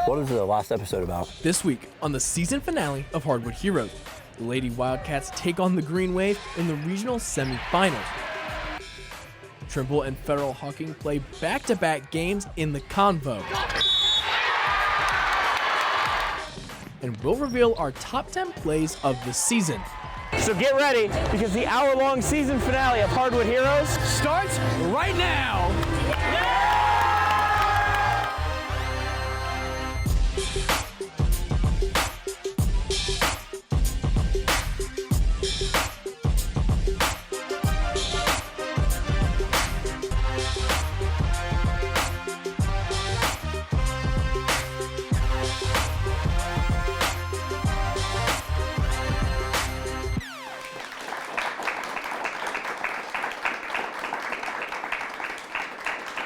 What was the last episode about? This week, on the season finale of Hardwood Heroes, the Lady Wildcats take on the Green Wave in the regional semifinals. Trimble and Federal Hawking play back-to-back games in the Convo. And we'll reveal our top 10 plays of the season. So get ready, because the hour-long season finale of Hardwood Heroes Starts right now!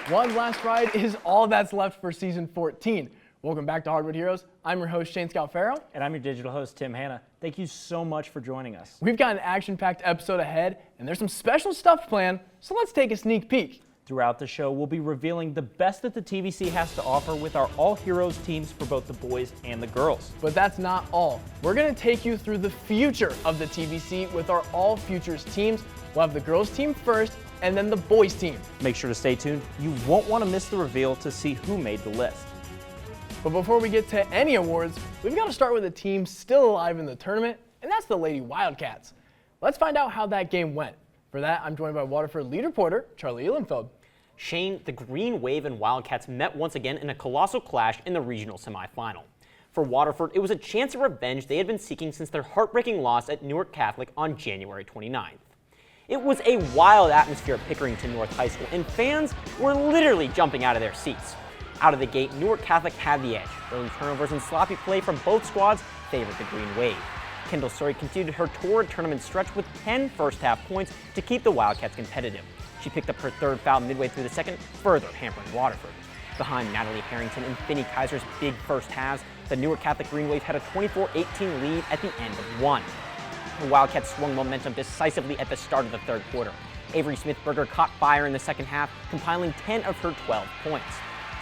One last ride is all that's left for season 14. Welcome back to Hardwood Heroes. I'm your host, Shane Scalfaro. And I'm your digital host, Tim Hanna. Thank you so much for joining us. We've got an action-packed episode ahead, and there's some special stuff planned, so let's take a sneak peek. Throughout the show, we'll be revealing the best that the TVC has to offer with our all-heroes teams for both the boys and the girls. But that's not all. We're going to take you through the future of the TVC with our all-futures teams. We'll have the girls team first, and then the boys team. Make sure to stay tuned. You won't want to miss the reveal to see who made the list. But before we get to any awards, we've got to start with a team still alive in the tournament, and that's the Lady Wildcats. Let's find out how that game went. For that, I'm joined by Waterford lead reporter, Charlie Ehlenfeld. Shane, the Green Wave and Wildcats met once again in a colossal clash in the regional semifinal. For Waterford, it was a chance of revenge they had been seeking since their heartbreaking loss at Newark Catholic on January 29th. It was a wild atmosphere at Pickerington North High School, and fans were literally jumping out of their seats. Out of the gate, Newark Catholic had the edge. Early turnovers and sloppy play from both squads favored the Green Wave. Kendall Surrey continued her torrid tournament stretch with 10 first-half points to keep the Wildcats competitive. She picked up her third foul midway through the second, further hampering Waterford. Behind Natalie Harrington and Finney Kaiser's big first halves, the Newark Catholic Green Wave had a 24-18 lead at the end of one. The Wildcats swung momentum decisively at the start of the third quarter. Avery Smithberger caught fire in the second half, compiling 10 of her 12 points.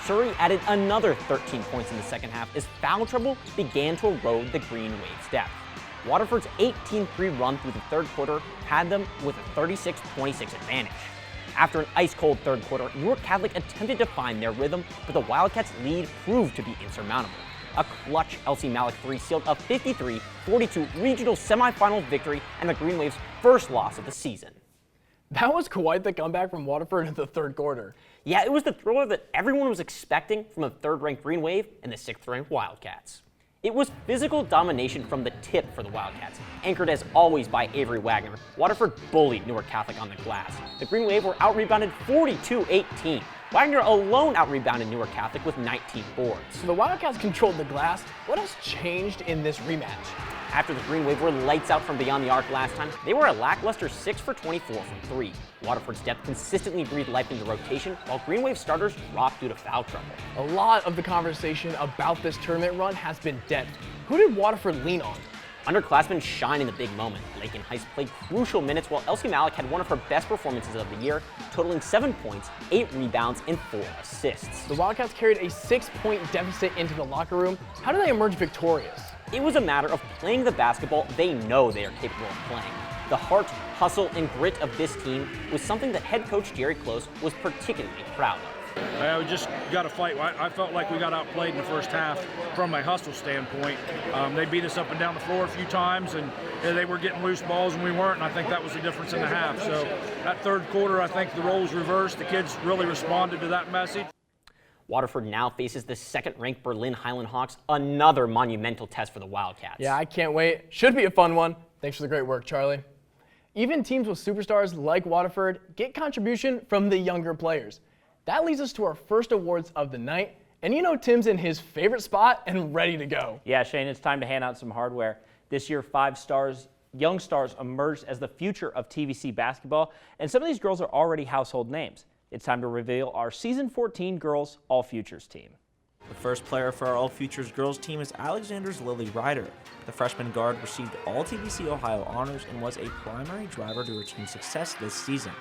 Surrey added another 13 points in the second half as foul trouble began to erode the Green Wave's depth. Waterford's 18-3 run through the third quarter had them with a 36-26 advantage. After an ice-cold third quarter, Newark Catholic attempted to find their rhythm, but the Wildcats' lead proved to be insurmountable. A clutch Elsie Malik 3 sealed a 53-42 regional semifinal victory and the Green Wave's first loss of the season. That was quite the comeback from Waterford in the third quarter. Yeah, it was the thriller that everyone was expecting from the third-ranked Green Wave and the sixth-ranked Wildcats. It was physical domination from the tip for the Wildcats. Anchored as always by Avery Wagner, Waterford bullied Newark Catholic on the glass. The Green Wave were out-rebounded 42-18. Wagner alone out-rebounded Newark Catholic with 19 boards. So the Wildcats controlled the glass. What else changed in this rematch? After the Green Wave were lights out from beyond the arc last time, they were a lackluster 6 for 24 from 3. Waterford's depth consistently breathed life into rotation, while Green Wave starters dropped due to foul trouble. A lot of the conversation about this tournament run has been depth. Who did Waterford lean on? Underclassmen shine in the big moment. Lakin Heiss played crucial minutes while Elsie Malik had one of her best performances of the year, totaling 7 points, 8 rebounds, and 4 assists. The Wildcats carried a 6-point deficit into the locker room. How do they emerge victorious? It was a matter of playing the basketball they know they are capable of playing. The heart, hustle, and grit of this team was something that head coach Jerry Close was particularly proud of. We just got to fight. I felt like we got outplayed in the first half from a hustle standpoint. They beat us up and down the floor a few times, and they were getting loose balls and we weren't, and I think that was the difference in the half. So that third quarter, I think the roles reversed. The kids really responded to that message. Waterford now faces the second-ranked Berlin Highland Hawks, another monumental test for the Wildcats. Yeah, I can't wait. Should be a fun one. Thanks for the great work, Charlie. Even teams with superstars like Waterford get contribution from the younger players. That leads us to our first awards of the night. And you know Tim's in his favorite spot and ready to go. Yeah, Shane, it's time to hand out some hardware. This year, 5 young stars emerged as the future of TVC basketball, and some of these girls are already household names. It's time to reveal our Season 14 Girls All Futures team. The first player for our All Futures girls team is Alexander's Lily Ryder. The freshman guard received all TVC Ohio honors and was a primary driver to her team's success this season.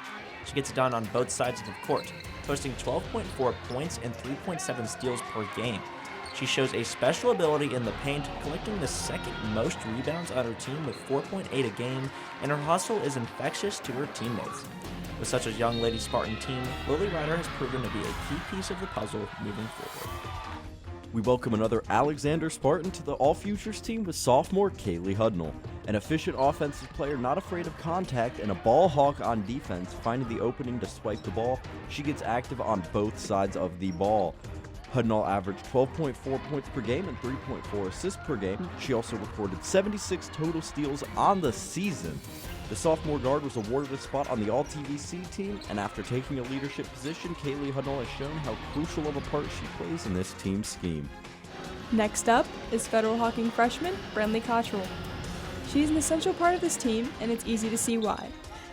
She gets it done on both sides of the court, posting 12.4 points and 3.7 steals per game. She shows a special ability in the paint, collecting the second most rebounds on her team with 4.8 a game, and her hustle is infectious to her teammates. With such a young Lady Spartan team, Lily Ryder has proven to be a key piece of the puzzle moving forward. We welcome another Alexander Spartan to the All-Futures team with sophomore Kaylee Hudnall. An efficient offensive player not afraid of contact and a ball hawk on defense, finding the opening to swipe the ball, she gets active on both sides of the ball. Hudnall averaged 12.4 points per game and 3.4 assists per game. She also recorded 76 total steals on the season. The sophomore guard was awarded a spot on the All-TVC team, and after taking a leadership position, Kaylee Hudnall has shown how crucial of a part she plays in this team scheme. Next up is Federal Hawking freshman Brenly Cottrell. She's an essential part of this team, and it's easy to see why,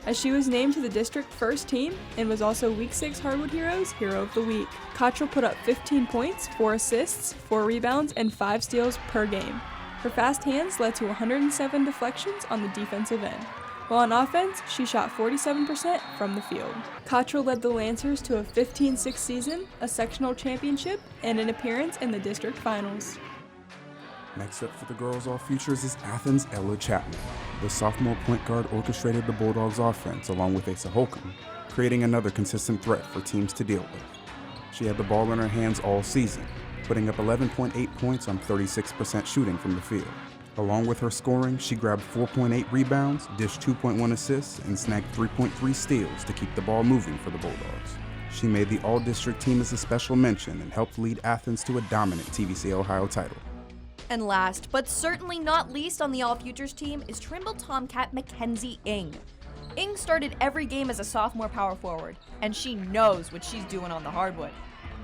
as she was named to the district first team and was also Week 6 Hardwood Heroes Hero of the Week. Cottrell put up 15 points, 4 assists, 4 rebounds, and 5 steals per game. Her fast hands led to 107 deflections on the defensive end. While on offense, she shot 47% from the field. Cottrell led the Lancers to a 15-6 season, a sectional championship, and an appearance in the district finals. Next up for the girls' All-Futures is Athens' Ella Chapman. The sophomore point guard orchestrated the Bulldogs' offense along with Asa Holcomb, creating another consistent threat for teams to deal with. She had the ball in her hands all season, putting up 11.8 points on 36% shooting from the field. Along with her scoring, she grabbed 4.8 rebounds, dished 2.1 assists, and snagged 3.3 steals to keep the ball moving for the Bulldogs. She made the All-District team as a special mention and helped lead Athens to a dominant TVC Ohio title. And last, but certainly not least on the All-Futures team, is Trimble Tomcat Mackenzie Ng. Ng started every game as a sophomore power forward, and she knows what she's doing on the hardwood.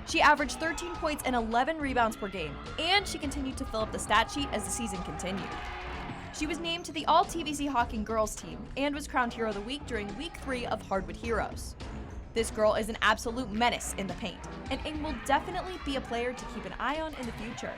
She averaged 13 points and 11 rebounds per game, and she continued to fill up the stat sheet as the season continued. She was named to the All-TVC Hawking girls team and was crowned Hero of the Week during Week 3 of Hardwood Heroes. This girl is an absolute menace in the paint, and Ng will definitely be a player to keep an eye on in the future.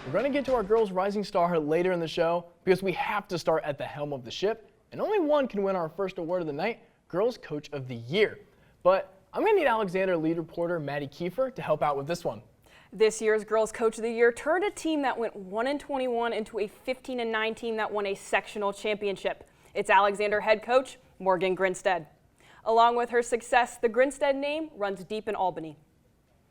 We're going to get to our girls' rising star later in the show because we have to start at the helm of the ship, and only one can win our first award of the night, Girls Coach of the Year. But I'm going to need Alexander lead reporter Maddie Kiefer to help out with this one. This year's Girls Coach of the Year turned a team that went 1-21 into a 15-9 team that won a sectional championship. It's Alexander head coach Morgan Grinstead. Along with her success, the Grinstead name runs deep in Albany.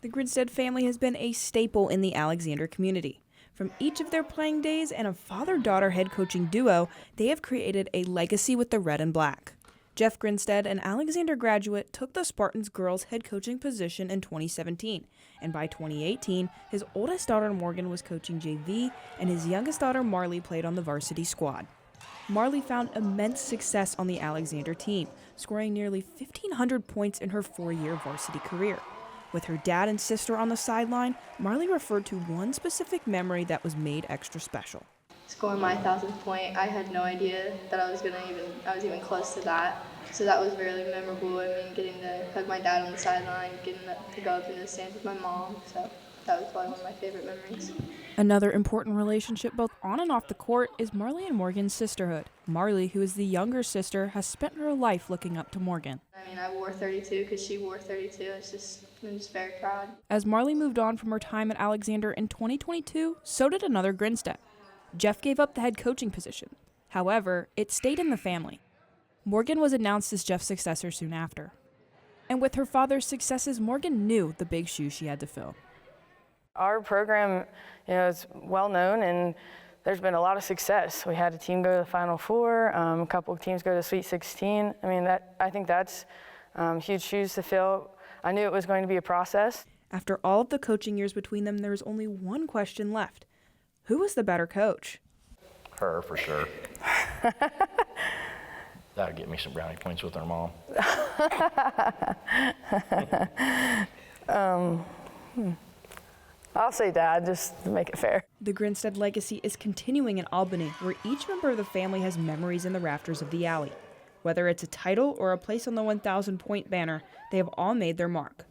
The Grinstead family has been a staple in the Alexander community. From each of their playing days and a father-daughter head coaching duo, they have created a legacy with the red and black. Jeff Grinstead, an Alexander graduate, took the Spartans girls head coaching position in 2017, and by 2018, his oldest daughter Morgan was coaching JV, and his youngest daughter Marley played on the varsity squad. Marley found immense success on the Alexander team, scoring nearly 1,500 points in her 4-year varsity career. With her dad and sister on the sideline, Marley referred to one specific memory that was made extra special. Scoring my 1,000th point, I had no idea that I was even close to that. So that was really memorable. I mean, getting to hug my dad on the sideline, getting to go up in the stands with my mom. So that was probably one of my favorite memories. Another important relationship both on and off the court is Marley and Morgan's sisterhood. Marley, who is the younger sister, has spent her life looking up to Morgan. I mean, I wore 32 because she wore 32. I'm just very proud. As Marley moved on from her time at Alexander in 2022, so did another Grinstead. Jeff gave up the head coaching position. However, it stayed in the family. Morgan was announced as Jeff's successor soon after. And with her father's successes, Morgan knew the big shoes she had to fill. Our program, is well known, and there's been a lot of success. We had a team go to the Final Four, a couple of teams go to the Sweet 16. I mean, I think that's huge shoes to fill. I knew it was going to be a process. After all of the coaching years between them, there was only one question left. Who was the better coach? Her, for sure. That would get me some brownie points with her mom. I'll say Dad, just to make it fair. The Grinstead legacy is continuing in Albany, where each member of the family has memories in the rafters of the alley. Whether it's a title or a place on the 1,000-point banner, they have all made their mark.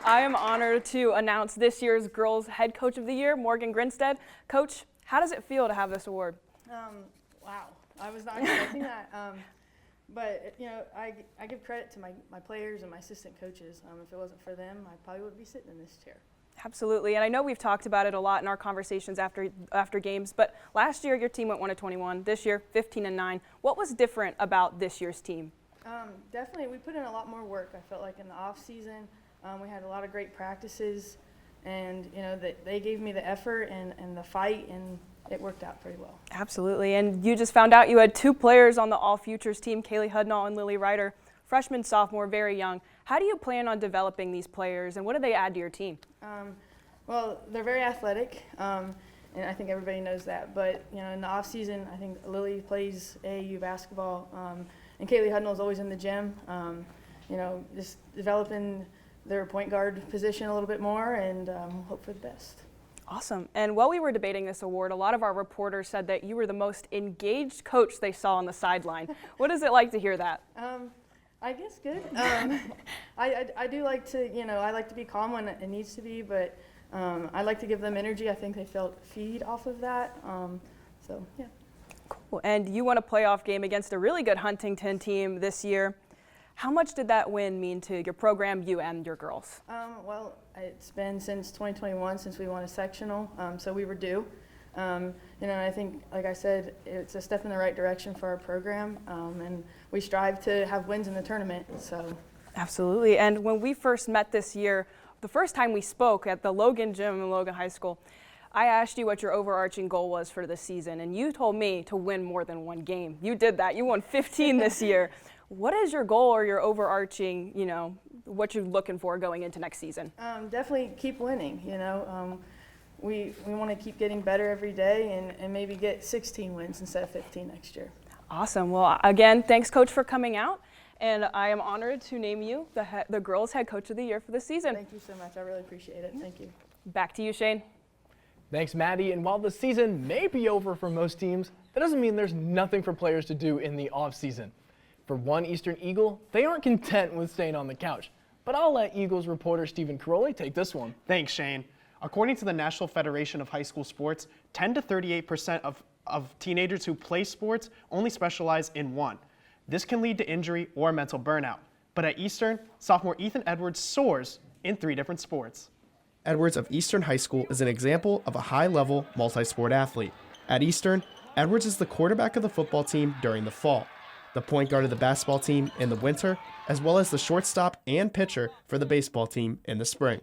I am honored to announce this year's Girls Head Coach of the Year, Morgan Grinstead. Coach, how does it feel to have this award? Wow, I was not expecting that. But you know, I give credit to my players and my assistant coaches. If it wasn't for them, I probably wouldn't be sitting in this chair. Absolutely, and I know we've talked about it a lot in our conversations after games, but last year your team went 1-21, this year 15-9. What was different about this year's team? Definitely, we put in a lot more work. I felt like in the off season, we had a lot of great practices, and you know they gave me the effort and the fight, and it worked out pretty well. Absolutely, and you just found out you had 2 players on the All Futures team, Kaylee Hudnall and Lily Ryder, freshman, sophomore, very young. How do you plan on developing these players, and what do they add to your team? Well, they're very athletic, and I think everybody knows that. But you know, in the off season, I think Lily plays AAU basketball, and Kaylee Hudnall is always in the gym. You know, just developing their point guard position a little bit more, and hope for the best. Awesome. And while we were debating this award, a lot of our reporters said that you were the most engaged coach they saw on the sideline. What is it like to hear that? I guess good. I do like to, you know, I like to be calm when it needs to be, but I like to give them energy. I think they felt feed off of that. So, yeah. Cool. And you won a playoff game against a really good Huntington team this year. How much did that win mean to your program, you and your girls? Well, it's been since 2021 since we won a sectional, so we were due. You know, I think, like I said, it's a step in the right direction for our program, and we strive to have wins in the tournament. So, absolutely. And when we first met this year, the first time we spoke at the Logan Gym in Logan High School, I asked you what your overarching goal was for the season, and you told me to win more than 1 game. You did that. You won 15 this year. What is your goal or your overarching, you know, what you're looking for going into next season? Definitely keep winning, you know. We want to keep getting better every day and maybe get 16 wins instead of 15 next year. Awesome. Well, again, thanks, Coach, for coming out. And I am honored to name you the Girls Head Coach of the Year for the season. Thank you so much. I really appreciate it. Thank you. Back to you, Shane. Thanks, Maddie. And while the season may be over for most teams, that doesn't mean there's nothing for players to do in the off-season. For one Eastern Eagle, they aren't content with staying on the couch. But I'll let Eagles reporter Stephen Caroli take this one. Thanks, Shane. According to the National Federation of High School Sports, 10 to 38% of teenagers who play sports only specialize in one. This can lead to injury or mental burnout. But at Eastern, sophomore Ethan Edwards soars in 3 different sports. Edwards of Eastern High School is an example of a high-level multi-sport athlete. At Eastern, Edwards is the quarterback of the football team during the fall, the point guard of the basketball team in the winter, as well as the shortstop and pitcher for the baseball team in the spring.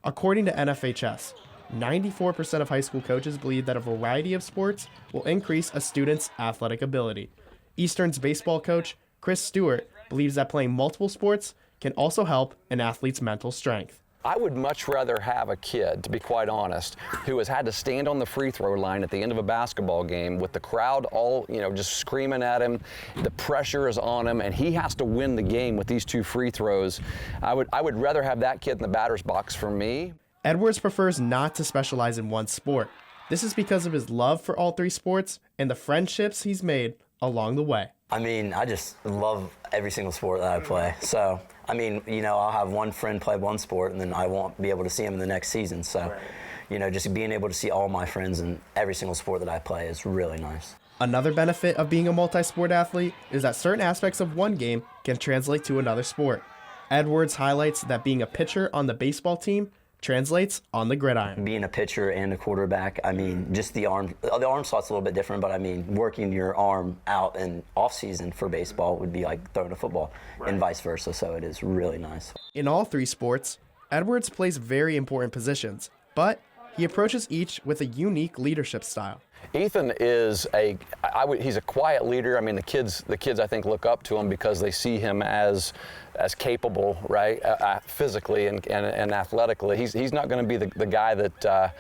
According to NFHS, 94% of high school coaches believe that a variety of sports will increase a student's athletic ability. Eastern's baseball coach, Chris Stewart, believes that playing multiple sports can also help an athlete's mental strength. I would much rather have a kid, to be quite honest, who has had to stand on the free throw line at the end of a basketball game with the crowd all, you know, just screaming at him. The pressure is on him, and he has to win the game with these 2 free throws. I would rather have that kid in the batter's box for me. Edwards prefers not to specialize in one sport. This is because of his love for all 3 sports and the friendships he's made along the way. I mean, I just love every single sport that I play. So, I mean, you know, I'll have one friend play one sport and then I won't be able to see him in the next season. So, you know, just being able to see all my friends in every single sport that I play is really nice. Another benefit of being a multi-sport athlete is that certain aspects of one game can translate to another sport. Edwards highlights that being a pitcher on the baseball team translates on the gridiron. Being a pitcher and a quarterback, I mean, just the arm slot's a little bit different, but I mean, working your arm out in off season for baseball would be like throwing a football and vice versa, so it is really nice. In all 3 sports, Edwards plays very important positions, but he approaches each with a unique leadership style. Ethan is he's a quiet leader. I mean, the kids I think look up to him because they see him as capable, right, physically and athletically. He's not going to be the guy that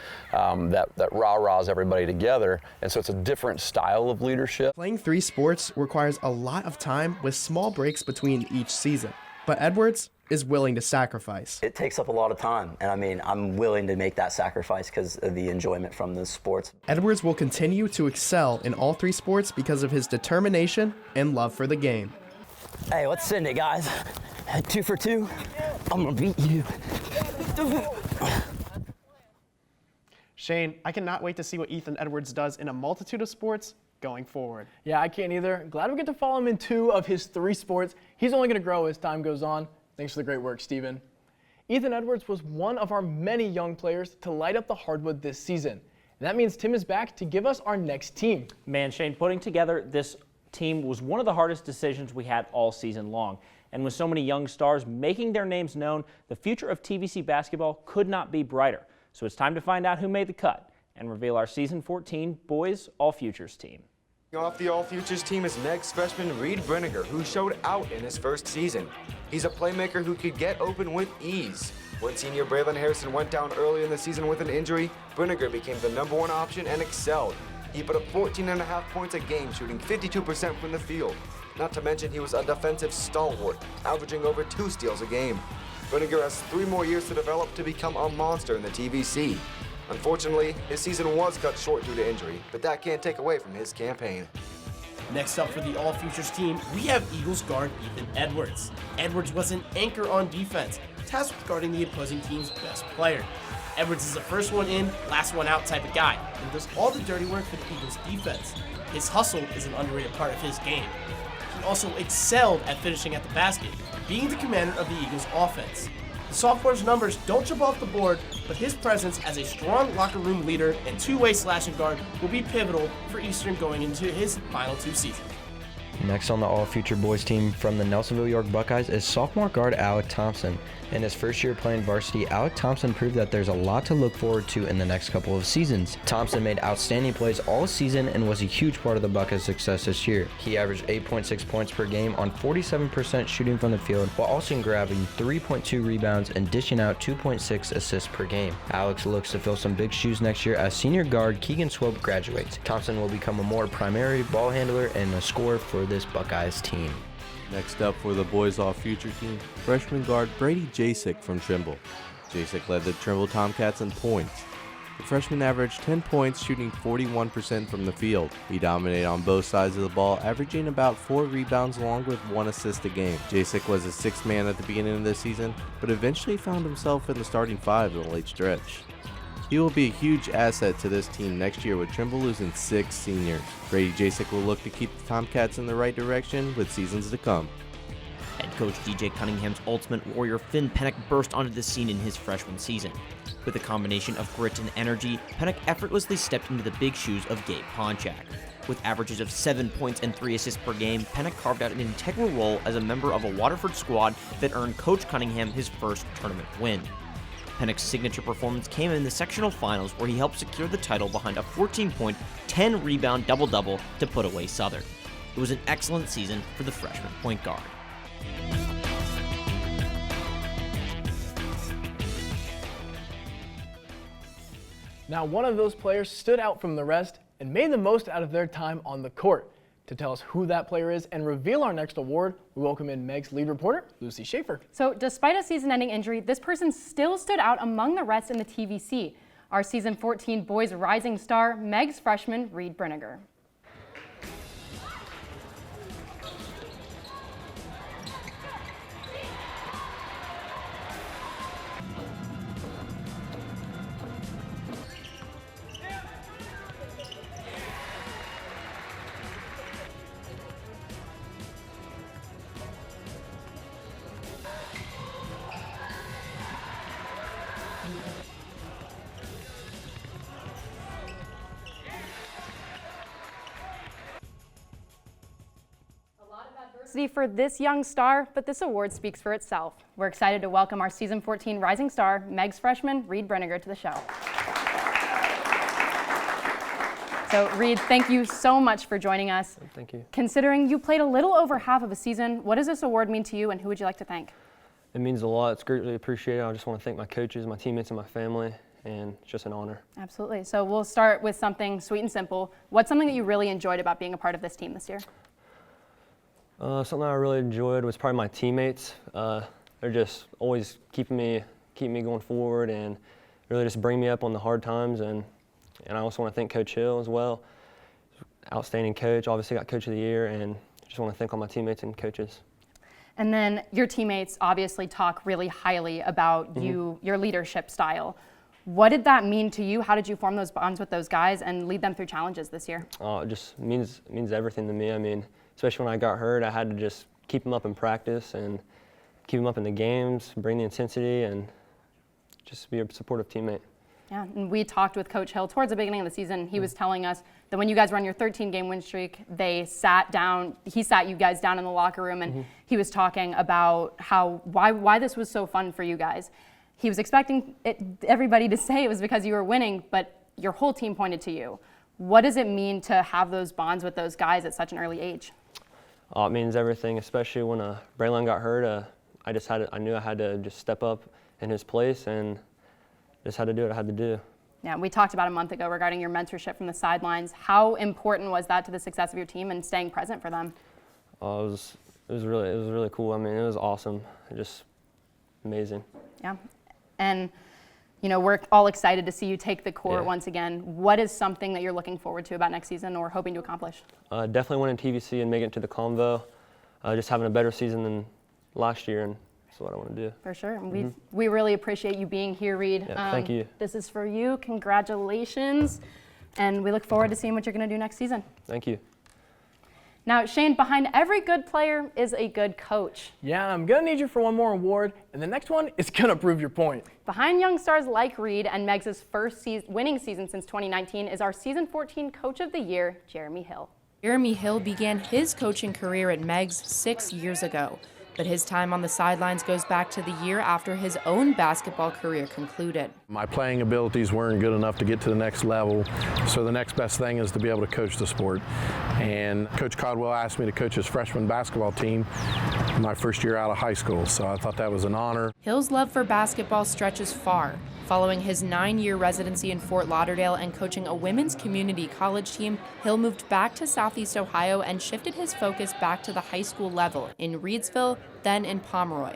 rah-rahs everybody together, and so it's a different style of leadership. Playing 3 sports requires a lot of time with small breaks between each season, but Edwards is willing to sacrifice. It takes up a lot of time, and I mean, I'm willing to make that sacrifice because of the enjoyment from the sports. Edwards will continue to excel in all 3 sports because of his determination and love for the game. Hey, let's send it, guys. 2 for 2. I'm gonna beat you. Shane, I cannot wait to see what Ethan Edwards does in a multitude of sports going forward. Yeah, I can't either. Glad we get to follow him in 2 of his 3 sports. He's only going to grow as time goes on. Thanks for the great work, Steven. Ethan Edwards was one of our many young players to light up the Hardwood this season. And that means Tim is back to give us our next team. Man, Shane, putting together this team was one of the hardest decisions we had all season long. And with so many young stars making their names known, the future of TVC basketball could not be brighter. So it's time to find out who made the cut and reveal our Season 14 Boys All Futures team. Off the All Futures team is next freshman Reed Brenniger, who showed out in his first season. He's a playmaker who could get open with ease. When senior Braylon Harrison went down early in the season with an injury, Brenniger became the #1 option and excelled. He put up 14.5 points a game, shooting 52% from the field. Not to mention he was a defensive stalwart, averaging over 2 steals a game. Brenniger has 3 more years to develop to become a monster in the TVC. Unfortunately, his season was cut short due to injury, but that can't take away from his campaign. Next up for the All Futures team, we have Eagles guard Ethan Edwards. Edwards was an anchor on defense, tasked with guarding the opposing team's best player. Edwards is a first one in, last one out type of guy, and does all the dirty work for the Eagles defense. His hustle is an underrated part of his game. He also excelled at finishing at the basket, being the commander of the Eagles offense. The sophomore's numbers don't jump off the board, but his presence as a strong locker room leader and two-way slashing guard will be pivotal for Eastern going into his final 2 seasons. Next on the All-Future Boys team from the Nelsonville York Buckeyes is sophomore guard Alec Thompson. In his first year playing varsity, Alec Thompson proved that there's a lot to look forward to in the next couple of seasons. Thompson made outstanding plays all season and was a huge part of the Buckeyes' success this year. He averaged 8.6 points per game on 47% shooting from the field, while also grabbing 3.2 rebounds and dishing out 2.6 assists per game. Alex looks to fill some big shoes next year as senior guard Keegan Swope graduates. Thompson will become a more primary ball handler and a scorer for this Buckeyes team. Next up for the Boys All Future team, freshman guard Brady Jasek from Trimble. Jasek led the Trimble Tomcats in points. The freshman averaged 10 points, shooting 41% from the field. He dominated on both sides of the ball, averaging about 4 rebounds along with 1 assist a game. Jasek was a 6th man at the beginning of the season, but eventually found himself in the starting 5 in the late stretch. He will be a huge asset to this team next year with Trimble losing 6 seniors. Brady Jasek will look to keep the Tomcats in the right direction with seasons to come. Head coach DJ Cunningham's ultimate warrior Finn Pennock burst onto the scene in his freshman season. With a combination of grit and energy, Pennock effortlessly stepped into the big shoes of Gabe Ponchak. With averages of 7 points and 3 assists per game, Pennock carved out an integral role as a member of a Waterford squad that earned Coach Cunningham his first tournament win. Pennock's signature performance came in the sectional finals where he helped secure the title behind a 14-point, 10-rebound double-double to put away Southern. It was an excellent season for the freshman point guard. Now, one of those players stood out from the rest and made the most out of their time on the court. To tell us who that player is and reveal our next award, we welcome in Meg's lead reporter, Lucy Schaefer. So despite a season-ending injury, this person still stood out among the rest in the TVC. Our Season 14 Boys Rising Star, Meg's freshman, Reed Brenniger. For this young star, but this award speaks for itself. We're excited to welcome our Season 14 Rising Star, Meg's freshman, Reed Brenniger, to the show. So, Reed, thank you so much for joining us. Thank you. Considering you played a little over half of a season, what does this award mean to you, and who would you like to thank? It means a lot. It's greatly appreciated. I just want to thank my coaches, my teammates, and my family, and it's just an honor. Absolutely. So we'll start with something sweet and simple. What's something that you really enjoyed about being a part of this team this year? Something I really enjoyed was probably my teammates. They're just always keeping me going forward and really just bring me up on the hard times. And I also want to thank Coach Hill as well. Outstanding coach, obviously got Coach of the Year, and just want to thank all my teammates and coaches. And then your teammates obviously talk really highly about your leadership style. What did that mean to you? How did you form those bonds with those guys and lead them through challenges this year? It just means everything to me. I mean, especially when I got hurt, I had to just keep them up in practice and keep them up in the games, bring the intensity, and just be a supportive teammate. Yeah, and we talked with Coach Hill towards the beginning of the season. He was telling us that when you guys were on your 13-game win streak, he sat you guys down in the locker room, and he was talking about why this was so fun for you guys. He was expecting everybody to say it was because you were winning, but your whole team pointed to you. What does it mean to have those bonds with those guys at such an early age? It means everything, especially when Braylon got hurt. I knew I had to just step up in his place and just had to do what I had to do. Yeah, we talked about a month ago regarding your mentorship from the sidelines. How important was that to the success of your team and staying present for them? It was really cool. I mean, it was awesome. Just amazing. Yeah, and we're all excited to see you take the court once again. What is something that you're looking forward to about next season or hoping to accomplish? Definitely winning TVC and making it to the Convo. Just having a better season than last year, and that's what I want to do. For sure. We really appreciate you being here, Reed. Yeah, thank you. This is for you. Congratulations. And we look forward to seeing what you're going to do next season. Thank you. Now, Shane, behind every good player is a good coach. Yeah, I'm going to need you for one more award, and the next one is going to prove your point. Behind young stars like Reed and Megs' first winning season since 2019 is our Season 14 Coach of the Year, Jeremy Hill. Jeremy Hill began his coaching career at Megs 6 years ago, but his time on the sidelines goes back to the year after his own basketball career concluded. My playing abilities weren't good enough to get to the next level, so the next best thing is to be able to coach the sport. And Coach Caldwell asked me to coach his freshman basketball team my first year out of high school, so I thought that was an honor. Hill's love for basketball stretches far. Following his 9-year residency in Fort Lauderdale and coaching a women's community college team, Hill moved back to Southeast Ohio and shifted his focus back to the high school level in Reedsville, then in Pomeroy.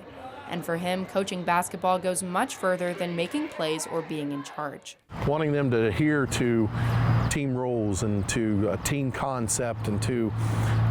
And for him, coaching basketball goes much further than making plays or being in charge. Wanting them to adhere to team roles and to a team concept and to,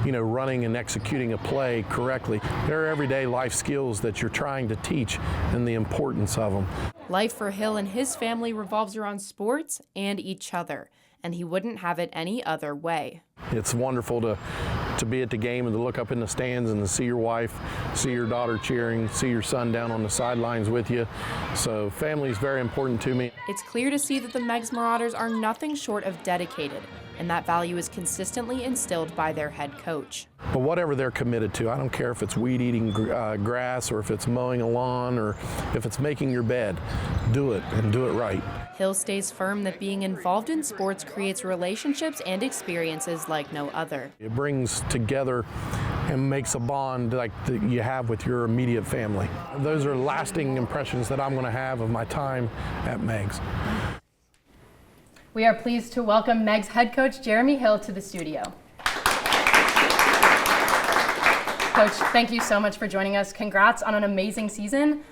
running and executing a play correctly. There are everyday life skills that you're trying to teach and the importance of them. Life for Hill and his family revolves around sports and each other, and he wouldn't have it any other way. It's wonderful to be at the game and to look up in the stands and to see your wife, see your daughter cheering, see your son down on the sidelines with you. So family is very important to me. It's clear to see that the Megs Marauders are nothing short of dedicated, and that value is consistently instilled by their head coach. But whatever they're committed to, I don't care if it's weed eating grass or if it's mowing a lawn or if it's making your bed, do it and do it right. Hill stays firm that being involved in sports creates relationships and experiences like no other. It brings together and makes a bond like that you have with your immediate family. Those are lasting impressions that I'm going to have of my time at Megs. We are pleased to welcome Megs head coach Jeremy Hill to the studio. Coach, thank you so much for joining us. Congrats on an amazing season.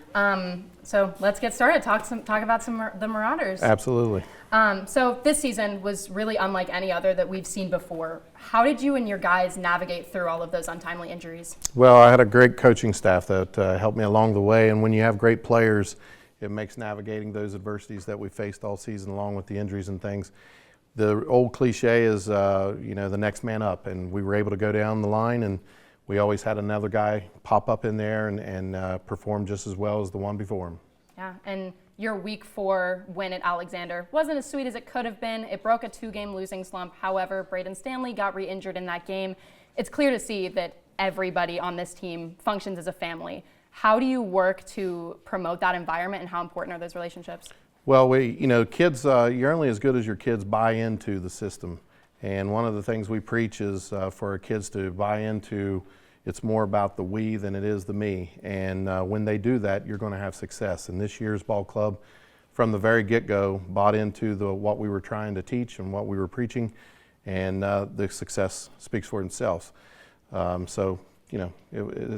So let's get started. Talk about the Marauders. Absolutely. So this season was really unlike any other that we've seen before. How did you and your guys navigate through all of those untimely injuries? Well, I had a great coaching staff that helped me along the way, and when you have great players, it makes navigating those adversities that we faced all season along with the injuries and things. The old cliche is, the next man up, and we were able to go down the line, and we always had another guy pop up in there and perform just as well as the one before him. Yeah, and your Week 4 win at Alexander wasn't as sweet as it could have been. It broke a 2-game losing slump. However, Braden Stanley got re-injured in that game. It's clear to see that everybody on this team functions as a family. How do you work to promote that environment, and how important are those relationships? Well, kids, you're only as good as your kids buy into the system. And one of the things we preach is for our kids to buy into, it's more about the we than it is the me. And when they do that, you're going to have success. And this year's ball club, from the very get-go, bought into what we were trying to teach and what we were preaching, and the success speaks for itself. It's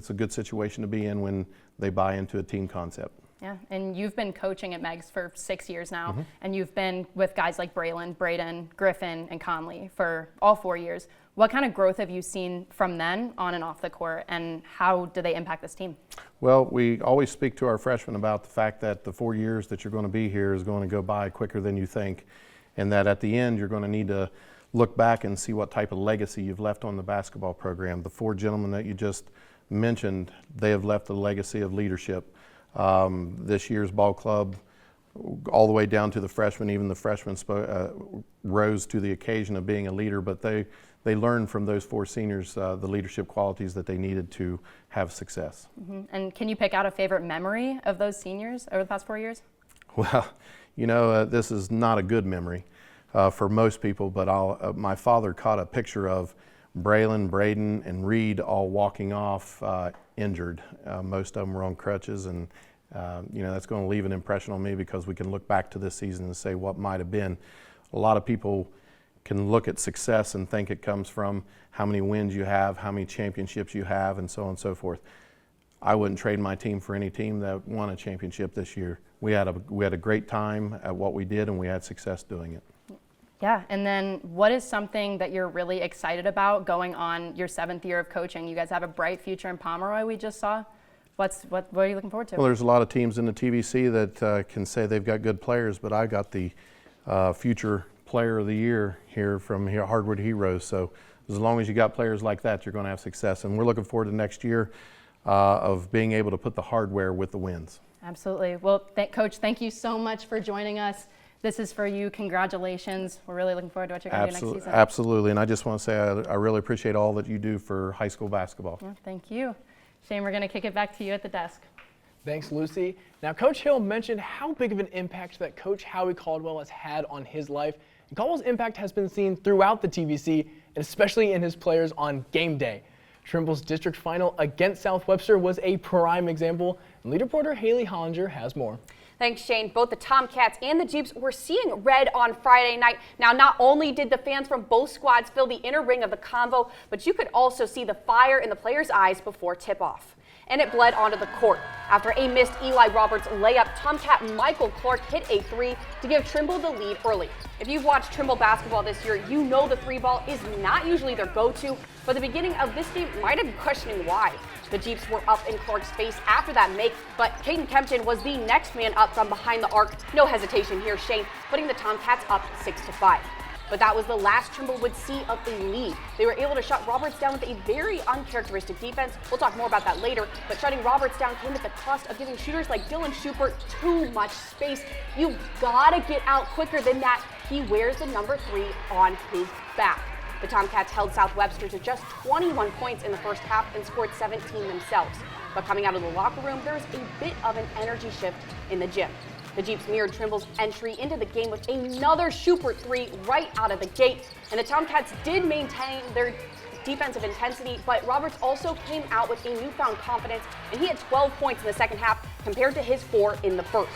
a good situation to be in when they buy into a team concept. Yeah, and you've been coaching at Megs for 6 years now, and you've been with guys like Braylon, Braden, Griffin, and Conley for all 4 years. What kind of growth have you seen from then on and off the court, and how do they impact this team? Well, we always speak to our freshmen about the fact that the 4 years that you're going to be here is going to go by quicker than you think, and that at the end you're going to need to look back and see what type of legacy you've left on the basketball program. The 4 gentlemen that you just mentioned, they have left a legacy of leadership. This year's ball club, all the way down to the freshmen, even the freshmen rose to the occasion of being a leader, but they learned from those 4 seniors the leadership qualities that they needed to have success. And can you pick out a favorite memory of those seniors over the past 4 years? Well, you know, this is not a good memory for most people, but my father caught a picture of Braylon, Braden, and Reed all walking off injured. Most of them were on crutches, and you know, that's going to leave an impression on me because we can look back to this season and say what might have been. A lot of people can look at success and think it comes from how many wins you have, how many championships you have, and so on and so forth. I wouldn't trade my team for any team that won a championship this year. We had a great time at what we did, and we had success doing it. Yeah, and then what is something that you're really excited about going on your 7th year of coaching? You guys have a bright future in Pomeroy we just saw. What are you looking forward to? Well, there's a lot of teams in the TVC that can say they've got good players, but I got the future player of the year here from Hardwood Heroes. So as long as you got players like that, you're going to have success. And we're looking forward to next year of being able to put the hardware with the wins. Absolutely. Well, Coach, thank you so much for joining us. This is for you. Congratulations. We're really looking forward to what you're going to do next season. Absolutely. And I just want to say I really appreciate all that you do for high school basketball. Yeah, thank you. Shane, we're going to kick it back to you at the desk. Thanks, Lucy. Now, Coach Hill mentioned how big of an impact that Coach Howie Caldwell has had on his life. And Caldwell's impact has been seen throughout the TVC, and especially in his players on game day. Trimble's district final against South Webster was a prime example. And lead reporter Haley Hollinger has more. Thanks, Shane. Both the Tomcats and the Jeeps were seeing red on Friday night. Now, not only did the fans from both squads fill the inner ring of the convo, but you could also see the fire in the players' eyes before tip-off. And it bled onto the court. After a missed Eli Roberts layup, Tomcat Michael Clark hit a 3 to give Trimble the lead early. If you've watched Trimble basketball this year, you know the 3-ball is not usually their go-to, but the beginning of this game might have been questioning why. The Jeeps were up in Clark's face after that make, but Caden Kempton was the next man up from behind the arc. No hesitation here, Shane, putting the Tomcats up 6-5. But that was the last Trimble would see of a lead. They were able to shut Roberts down with a very uncharacteristic defense. We'll talk more about that later, but shutting Roberts down came at the cost of giving shooters like Dylan Schubert too much space. You've got to get out quicker than that. He wears the number 3 on his back. The Tomcats held South Webster to just 21 points in the first half and scored 17 themselves. But coming out of the locker room, there was a bit of an energy shift in the gym. The Jeeps mirrored Trimble's entry into the game with another Schubert 3 right out of the gate. And the Tomcats did maintain their defensive intensity, but Roberts also came out with a newfound confidence, and he had 12 points in the second half compared to his 4 in the first.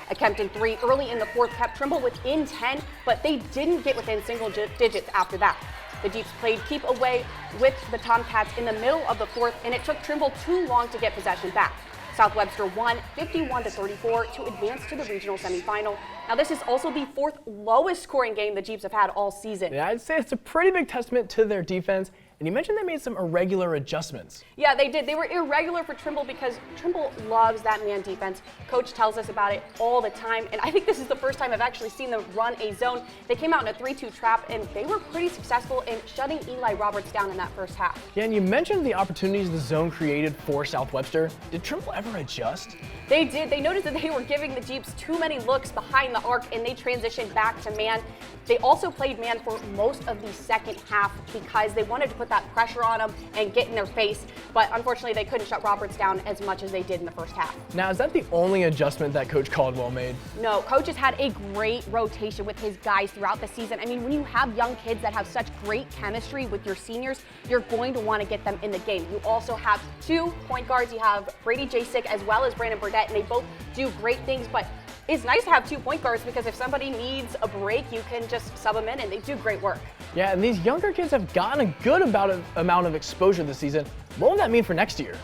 A Kempton 3 early in the fourth kept Trimble within 10, but they didn't get within single digits after that. The Jeeps played keep away with the Tomcats in the middle of the fourth, and it took Trimble too long to get possession back. South Webster won 51-34 to advance to the regional semifinal. Now, this is also the 4th lowest scoring game the Jeeps have had all season. Yeah, I'd say it's a pretty big testament to their defense. And you mentioned they made some irregular adjustments. Yeah, they did. They were irregular for Trimble because Trimble loves that man defense. Coach tells us about it all the time, and I think this is the first time I've actually seen them run a zone. They came out in a 3-2 trap, and they were pretty successful in shutting Eli Roberts down in that first half. Yeah, and you mentioned the opportunities the zone created for South Webster. Did Trimble ever adjust? They did. They noticed that they were giving the Jeeps too many looks behind the arc, and they transitioned back to man. They also played man for most of the second half because they wanted to put that pressure on them and get in their face, but unfortunately they couldn't shut Roberts down as much as they did in the first half. Now, is that the only adjustment that Coach Caldwell made? No, Coach has had a great rotation with his guys throughout the season. I mean, when you have young kids that have such great chemistry with your seniors, you're going to want to get them in the game. You also have 2 point guards. You have Brady Jasick as well as Brandon Burdett, and they both do great things, but it's nice to have 2 point guards because if somebody needs a break, you can just sub them in and they do great work. Yeah, and these younger kids have gotten a good amount of exposure this season. What will that mean for next year?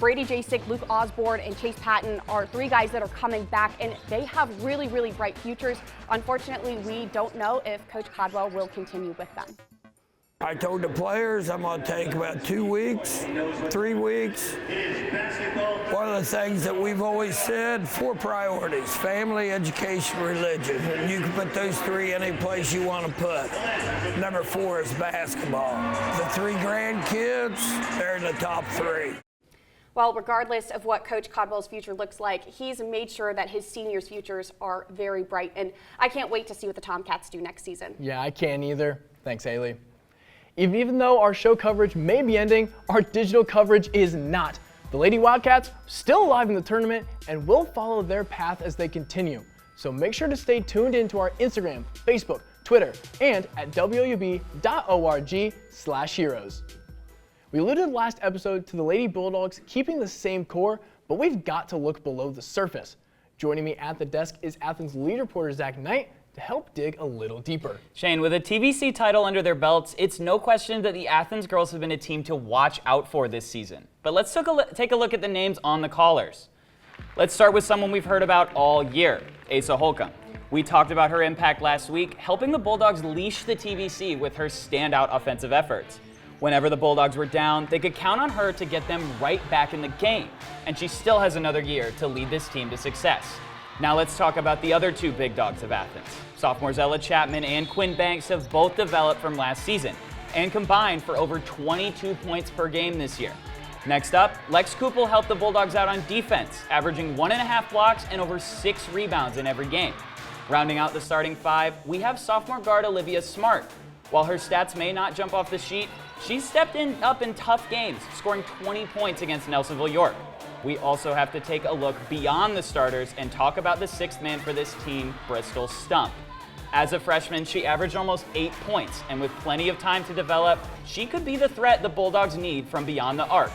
Brady Jasek, Luke Osborne, and Chase Patton are 3 guys that are coming back, and they have really, really bright futures. Unfortunately, we don't know if Coach Codwell will continue with them. I told the players I'm going to take about 2 weeks, 3 weeks. One of the things that we've always said, 4 priorities: family, education, religion. And you can put those 3 any place you want to put. Number 4 is basketball. The 3 grandkids, they're in the top 3. Well, regardless of what Coach Codwell's future looks like, he's made sure that his seniors' futures are very bright, and I can't wait to see what the Tomcats do next season. Yeah, I can't either. Thanks, Haley. Even though our show coverage may be ending, our digital coverage is not. The Lady Wildcats still alive in the tournament and will follow their path as they continue. So make sure to stay tuned into our Instagram, Facebook, Twitter, and at woub.org/heroes. We alluded last episode to the Lady Bulldogs keeping the same core, but we've got to look below the surface. Joining me at the desk is Athens lead reporter Zach Knight to help dig a little deeper. Shane, with a TVC title under their belts, it's no question that the Athens girls have been a team to watch out for this season. But let's take a look at the names on the callers. Let's start with someone we've heard about all year, Asa Holcomb. We talked about her impact last week, helping the Bulldogs leash the TVC with her standout offensive efforts. Whenever the Bulldogs were down, they could count on her to get them right back in the game, and she still has another year to lead this team to success. Now let's talk about the other 2 big dogs of Athens. Sophomores Ella Chapman and Quinn Banks have both developed from last season and combined for over 22 points per game this year. Next up, Lex Kupel helped the Bulldogs out on defense, averaging 1.5 blocks and over 6 rebounds in every game. Rounding out the starting 5, we have sophomore guard Olivia Smart. While her stats may not jump off the sheet, she's stepped up in tough games, scoring 20 points against Nelsonville York. We also have to take a look beyond the starters and talk about the 6th man for this team, Bristol Stump. As a freshman, she averaged almost 8 points, and with plenty of time to develop, she could be the threat the Bulldogs need from beyond the arc.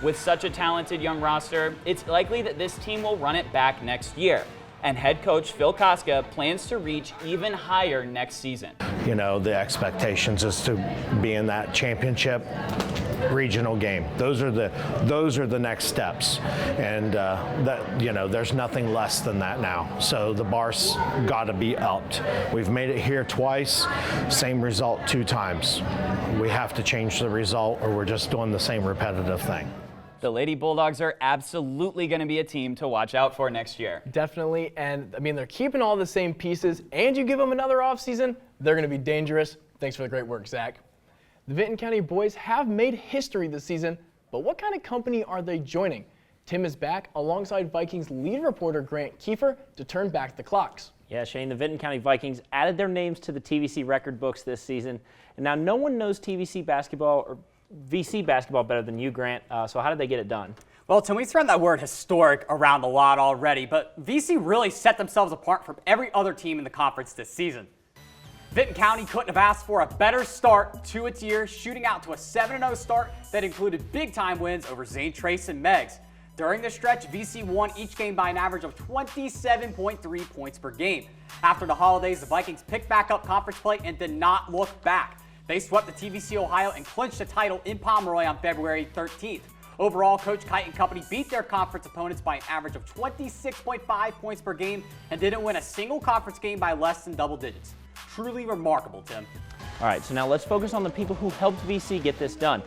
With such a talented young roster, it's likely that this team will run it back next year. And head coach Phil Koska plans to reach even higher next season. You know, the expectations is to be in that championship regional game. Those are the next steps, and there's nothing less than that now. So the bar's got to be upped. We've made it here twice, same result 2 times. We have to change the result, or we're just doing the same repetitive thing. The Lady Bulldogs are absolutely going to be a team to watch out for next year. Definitely, and I mean, they're keeping all the same pieces, and you give them another offseason, they're going to be dangerous. Thanks for the great work, Zach. The Vinton County boys have made history this season, but what kind of company are they joining? Tim is back alongside Vikings lead reporter Grant Kiefer to turn back the clocks. Yeah, Shane, the Vinton County Vikings added their names to the TVC record books this season, and now no one knows TVC basketball or VC basketball better than you, Grant. So how did they get it done? Well, Tim, we've thrown that word historic around a lot already, but VC really set themselves apart from every other team in the conference this season. Vinton County couldn't have asked for a better start to its year, shooting out to a 7-0 start that included big-time wins over Zane Trace and Meggs. During the stretch, VC won each game by an average of 27.3 points per game. After the holidays, the Vikings picked back up conference play and did not look back. They swept the TVC Ohio and clinched the title in Pomeroy on February 13th. Overall, Coach Kite and company beat their conference opponents by an average of 26.5 points per game and didn't win a single conference game by less than double digits. Truly remarkable, Tim. All right, so now let's focus on the people who helped VC get this done.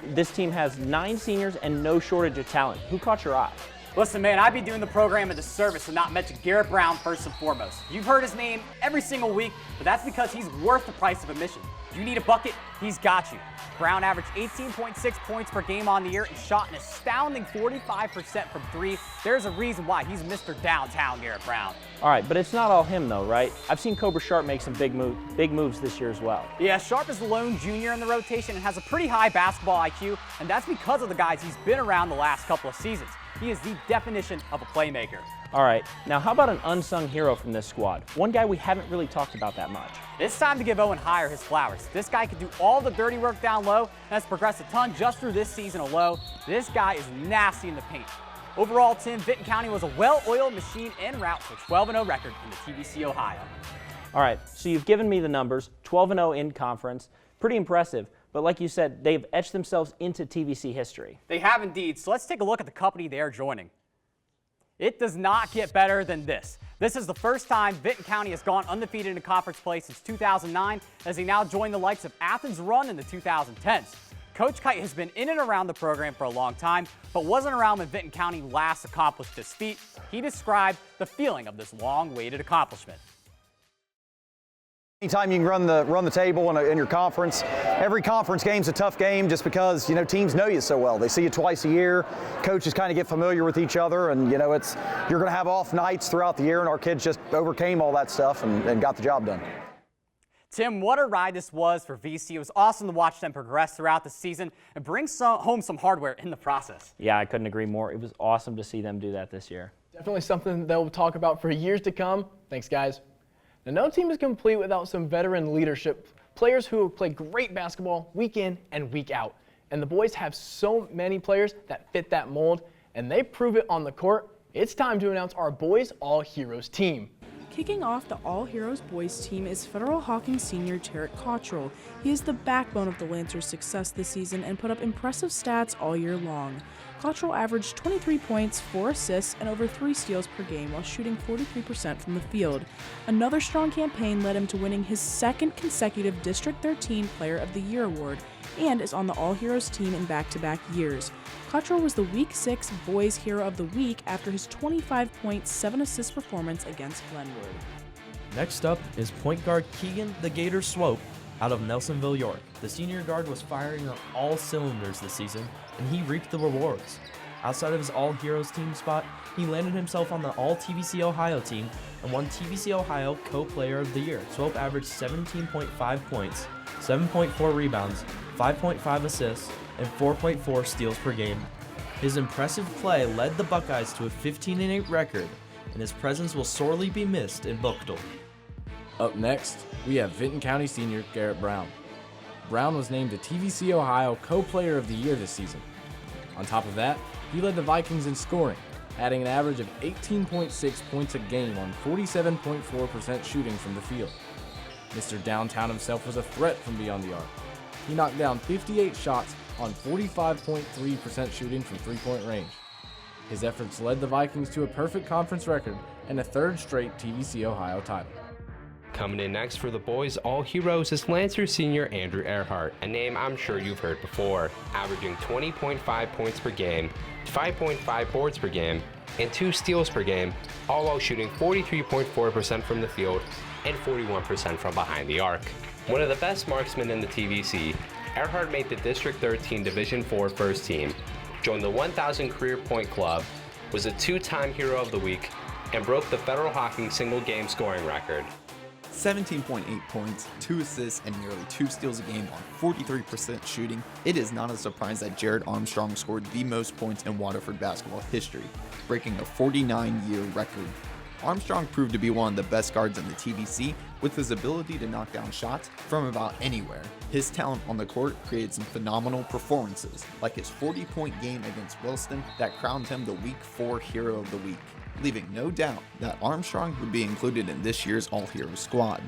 This team has 9 seniors and no shortage of talent. Who caught your eye? Listen, man, I'd be doing the program a disservice to not mention Garrett Brown first and foremost. You've heard his name every single week, but that's because he's worth the price of admission. If you need a bucket, he's got you. Brown averaged 18.6 points per game on the year and shot an astounding 45% from 3. There's a reason why he's Mr. Downtown Garrett Brown. All right, but it's not all him though, right? I've seen Cobra Sharp make some big moves this year as well. Yeah, Sharp is the lone junior in the rotation and has a pretty high basketball IQ, and that's because of the guys he's been around the last couple of seasons. He is the definition of a playmaker. All right, now how about an unsung hero from this squad? One guy we haven't really talked about that much. It's time to give Owen Heyer his flowers. This guy can do all the dirty work down low and has progressed a ton just through this season alone. This guy is nasty in the paint. Overall, Tim, Vinton County was a well-oiled machine en route to a 12-0 record in the TVC Ohio. All right, so you've given me the numbers, 12-0 in conference, pretty impressive. But like you said, they've etched themselves into TVC history. They have indeed, so let's take a look at the company they are joining. It does not get better than this. This is the first time Vinton County has gone undefeated in conference play since 2009, as they now join the likes of Athens Run in the 2010s. Coach Kite has been in and around the program for a long time, but wasn't around when Vinton County last accomplished this feat. He described the feeling of this long-awaited accomplishment. Anytime you can run the table in your conference, every conference game's a tough game just because, teams know you so well. They see you twice a year. Coaches kind of get familiar with each other, and, you're going to have off nights throughout the year, and our kids just overcame all that stuff and got the job done. Tim, what a ride this was for VC. It was awesome to watch them progress throughout the season and bring home some hardware in the process. Yeah, I couldn't agree more. It was awesome to see them do that this year. Definitely something that we'll talk about for years to come. Thanks, guys. Now, no team is complete without some veteran leadership, players who have played great basketball week in and week out. And the boys have so many players that fit that mold, and they prove it on the court. It's time to announce our Boys All Heroes team. Kicking off the All Heroes boys team is Federal Hawking senior Tarek Cottrell. He is the backbone of the Lancers' success this season and put up impressive stats all year long. Cottrell averaged 23 points, 4 assists, and over 3 steals per game while shooting 43% from the field. Another strong campaign led him to winning his second consecutive District 13 Player of the Year award and is on the All Heroes team in back-to-back years. Cottrell was the Week 6 Boys Hero of the Week after his 25-point, 7-assist performance against Glenwood. Next up is point guard Keegan the Gator Swope out of Nelsonville, York. The senior guard was firing on all cylinders this season, and he reaped the rewards. Outside of his All-Heroes team spot, he landed himself on the All-TVC Ohio team and won TVC Ohio Co-Player of the Year. Swope averaged 17.5 points, 7.4 rebounds, 5.5 assists, and 4.4 steals per game. His impressive play led the Buckeyes to a 15-8 record, and his presence will sorely be missed in Buchtel. Up next, we have Vinton County senior Garrett Brown. Brown was named the TVC Ohio Co-Player of the Year this season. On top of that, he led the Vikings in scoring, adding an average of 18.6 points a game on 47.4% shooting from the field. Mr. Downtown himself was a threat from beyond the arc. He knocked down 58 shots on 45.3% shooting from three-point range. His efforts led the Vikings to a perfect conference record and a third straight TVC Ohio title. Coming in next for the Boys All Heroes is Lancer senior Andrew Earhart, a name I'm sure you've heard before, averaging 20.5 points per game, 5.5 boards per game, and 2 steals per game, all while shooting 43.4% from the field and 41% from behind the arc. One of the best marksmen in the TVC, Earhart made the District 13 Division IV first team, joined the 1,000 Career Point Club, was a 2-time Hero of the Week, and broke the Federal Hawking single game scoring record. 17.8 points, 2 assists, and nearly 2 steals a game on 43% shooting. It is not a surprise that Jared Armstrong scored the most points in Waterford basketball history, breaking a 49-year record. Armstrong proved to be one of the best guards in the TVC with his ability to knock down shots from about anywhere. His talent on the court created some phenomenal performances, like his 40-point game against Williston that crowned him the Week 4 Hero of the Week, leaving no doubt that Armstrong would be included in this year's All-Heroes squad.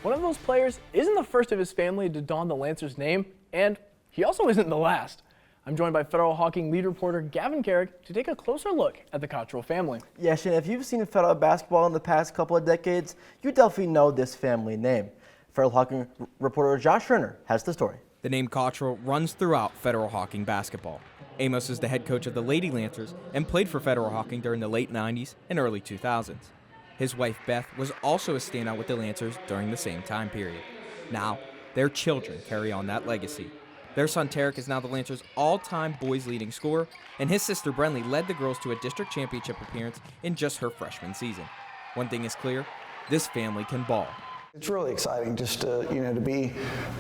One of those players isn't the first of his family to don the Lancers name, and he also isn't the last. I'm joined by Federal Hawking lead reporter Gavin Carrick to take a closer look at the Cural family. Yeah, Shane, if you've seen Federal basketball in the past couple of decades, you definitely know this family name. Federal Hawking reporter Josh Renner has the story. The name Cottrell runs throughout Federal Hawking basketball. Amos is the head coach of the Lady Lancers and played for Federal Hawking during the late 90s and early 2000s. His wife Beth was also a standout with the Lancers during the same time period. Now, their children carry on that legacy. Their son Tarek is now the Lancers' all-time boys leading scorer, and his sister Brenly led the girls to a district championship appearance in just her freshman season. One thing is clear, this family can ball. It's really exciting just to, to be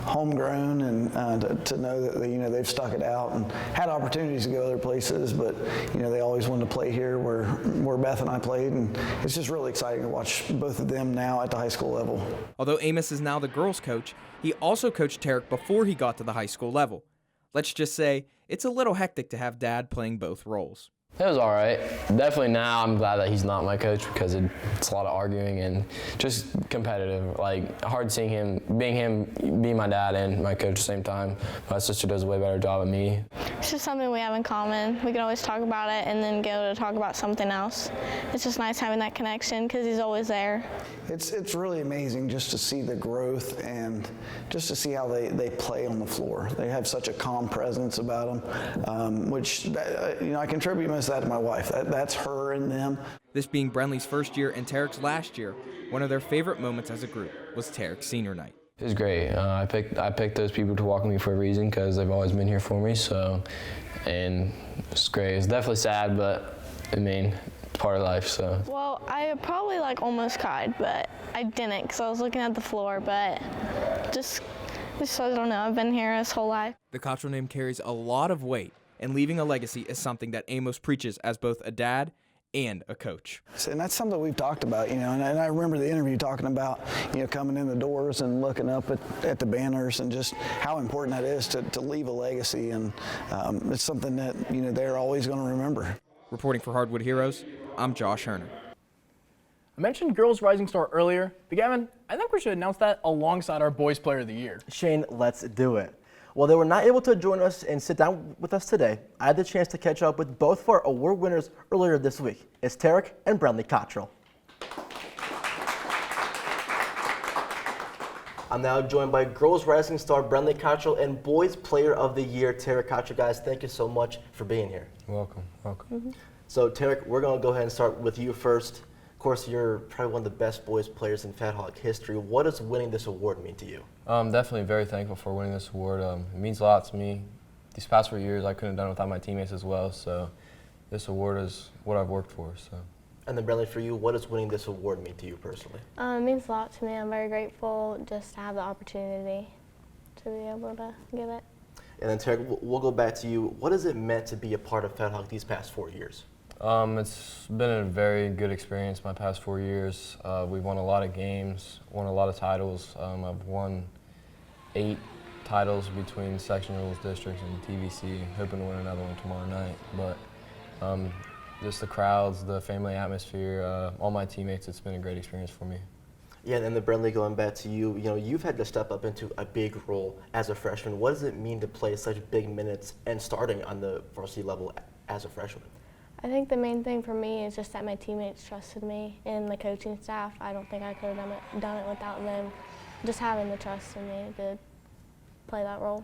homegrown and to know that, they've stuck it out and had opportunities to go other places, but, they always wanted to play here where Beth and I played, and it's just really exciting to watch both of them now at the high school level. Although Amos is now the girls' coach, he also coached Tarek before he got to the high school level. Let's just say, it's a little hectic to have Dad playing both roles. It was all right. Definitely now I'm glad that he's not my coach because it's a lot of arguing and just competitive. Like, hard seeing him being my dad and my coach at the same time. My sister does a way better job than me. It's just something we have in common. We can always talk about it and then go to talk about something else. It's just nice having that connection because he's always there. It's really amazing just to see the growth and just to see how they play on the floor. They have such a calm presence about them, which I contribute most of that to my wife. That's her and them. This being Brenly's first year and Tarek's last year, one of their favorite moments as a group was Tarek's senior night. It was great. I picked those people to walk with me for a reason because they've always been here for me. So, and it's great. It's definitely sad, but I mean, it's part of life. So. Well, I probably almost cried, but I didn't because I was looking at the floor. But just I don't know. I've been here this whole life. The Cottrell name carries a lot of weight, and leaving a legacy is something that Amos preaches as both a dad and a coach. And that's something we've talked about, and I remember the interview talking about, coming in the doors and looking up at the banners and just how important that is to leave a legacy, and it's something that, they're always going to remember. Reporting for Hardwood Heroes, I'm Josh Herner. I mentioned girls rising star earlier, but Gavin, I think we should announce that alongside our boys player of the year. Shane, let's do it. While they were not able to join us and sit down with us today, I had the chance to catch up with both of our award winners earlier this week. It's Tarek and Brenly Cottrell. I'm now joined by girls rising star Brenly Cottrell and boys player of the year Tarek Cottrell. Guys, thank you so much for being here. You're welcome. So Tarek, we're going to go ahead and start with you first. Of course, you're probably one of the best boys players in Fat Hawk history. What does winning this award mean to you? Definitely very thankful for winning this award. It means a lot to me. These past 4 years, I couldn't have done it without my teammates as well. So this award is what I've worked for. So. And then Brenly, for you, what does winning this award mean to you personally? It means a lot to me. I'm very grateful just to have the opportunity to be able to get it. And then Tarek, we'll go back to you. What has it meant to be a part of Fat Hawk these past 4 years? It's been a very good experience my past 4 years. We've won a lot of games, won a lot of titles. I've won 8 titles between sectionals, districts, and TVC. Hoping to win another one tomorrow night. But just the crowds, the family atmosphere, all my teammates, it's been a great experience for me. Yeah, and then Brenly, going back to you, you've had to step up into a big role as a freshman. What does it mean to play such big minutes and starting on the varsity level as a freshman? I think the main thing for me is just that my teammates trusted me and the coaching staff. I don't think I could have done it without them just having the trust in me to play that role.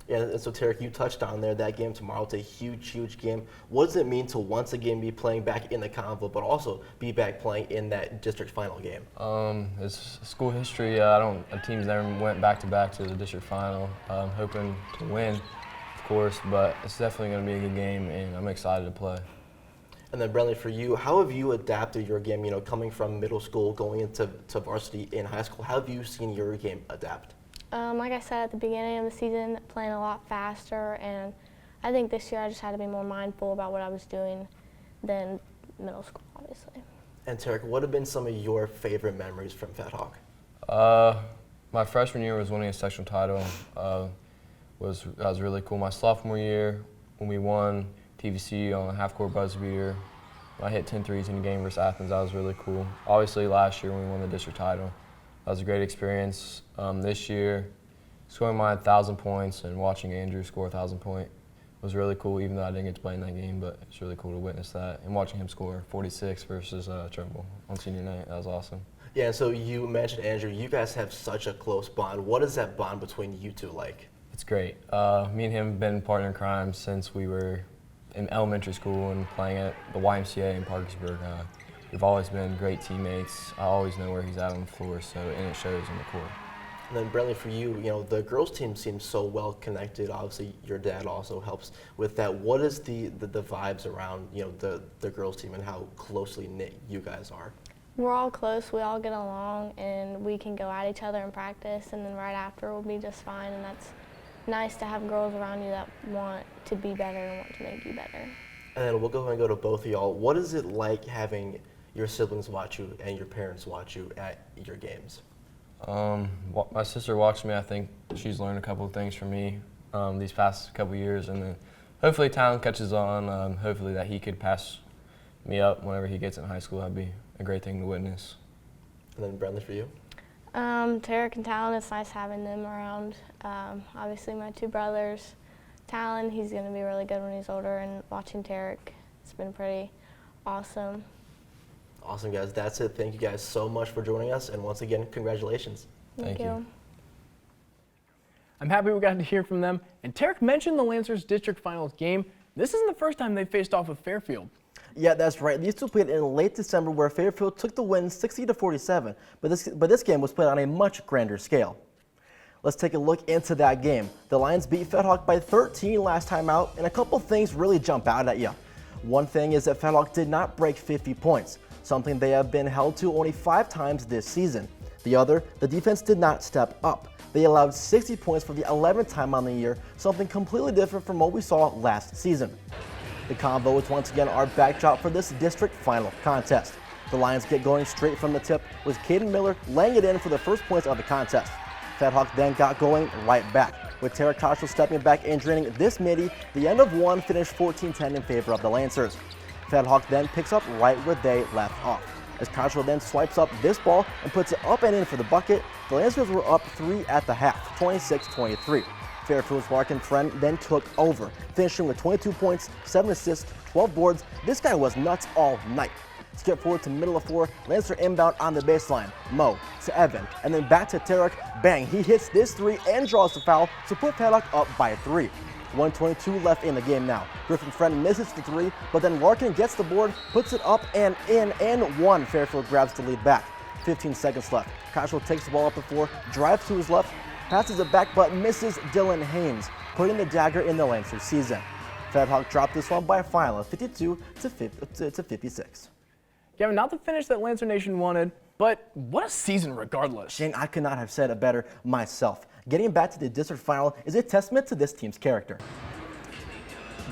Yeah, and so Tarek, you touched on there that game tomorrow. It's a huge, huge game. What does it mean to once again be playing back in the Convo, but also be back playing in that district final game? It's school history. A team's never went back-to-back to the district final. I'm hoping to win, of course, but it's definitely going to be a good game, and I'm excited to play. And then Brenly, for you, how have you adapted your game, coming from middle school, going into varsity in high school? How have you seen your game adapt? Like I said at the beginning of the season, playing a lot faster, and I think this year I just had to be more mindful about what I was doing than middle school, obviously. And Tarek, what have been some of your favorite memories from Fat Hawk? My freshman year was winning a sectional title. That was really cool. My sophomore year, when we won TVC on a half-court buzzer beater, I hit 10 threes in a game versus Athens. That was really cool. Obviously, last year when we won the district title, that was a great experience. This year, scoring my 1,000 points and watching Andrew score 1,000 points was really cool, even though I didn't get to play in that game, but it's really cool to witness that. And watching him score 46 versus Trimble on senior night, that was awesome. Yeah, so you mentioned Andrew. You guys have such a close bond. What is that bond between you two like? It's great. Me and him have been partner in crime since we were in elementary school and playing at the YMCA in Parkersburg. We've always been great teammates. I always know where he's at on the floor, and it shows on the court. And then Brenly, for you, the girls team seems so well connected. Obviously, your dad also helps with that. What is the vibes around the girls team and how closely knit you guys are? We're all close. We all get along, and we can go at each other in practice, and then right after we'll be just fine. And that's nice to have girls around you that want to be better and want to make you better. And then we'll go ahead and go to both of y'all. What is it like having your siblings watch you and your parents watch you at your games? My sister watched me. I think she's learned a couple of things from me these past couple of years, and then hopefully Talon catches on. Hopefully that he could pass me up whenever he gets in high school. That'd be a great thing to witness. And then Bradley, for you? Tarek and Talon, it's nice having them around. Obviously my two brothers. Talon, he's going to be really good when he's older, and watching Tarek, it's been pretty awesome. Awesome, guys. That's it. Thank you guys so much for joining us, and once again, congratulations. Thank you. I'm happy we got to hear from them. And Tarek mentioned the Lancers district finals game. This isn't the first time they faced off with Fairfield. Yeah, that's right. These two played in late December, where Fairfield took the win 60-47. But this game was played on a much grander scale. Let's take a look into that game. The Lions beat Fedhawk by 13 last time out, and a couple things really jump out at you. One thing is that Fedhawk did not break 50 points, something they have been held to only 5 times this season. The other, the defense did not step up. They allowed 60 points for the 11th time on the year, something completely different from what we saw last season. The convo is once again our backdrop for this district final contest. The Lions get going straight from the tip, with Caden Miller laying it in for the first points of the contest. Fedhawk then got going right back, with Tarek Cottrell stepping back and draining this midi. The end of one finished 14-10 in favor of the Lancers. Fedhawk then picks up right where they left off, as Cottrell then swipes up this ball and puts it up and in for the bucket. The Lancers were up 3 at the half, 26-23. Fairfield's Larkin friend then took over, finishing with 22 points, 7 assists, 12 boards. This guy was nuts all night. Skip forward to middle of floor, Lancer inbound on the baseline. Mo to Evan, and then back to Tarek. Bang, he hits this 3 and draws the foul to put Fedhawk up by 3. 1:22 left in the game now. Griffin Friend misses the 3, but then Larkin gets the board, puts it up and in, and 1. Fairfield grabs the lead back. 15 seconds left. Cottrell takes the ball up before, drives to his left, passes it back, but misses Dylan Haynes, putting the dagger in the Lancers season. Fedhawk dropped this one by a final of 52-56. Gavin, not the finish that Lancer Nation wanted, but what a season regardless. Shane, I could not have said it better myself. Getting back to the district final is a testament to this team's character.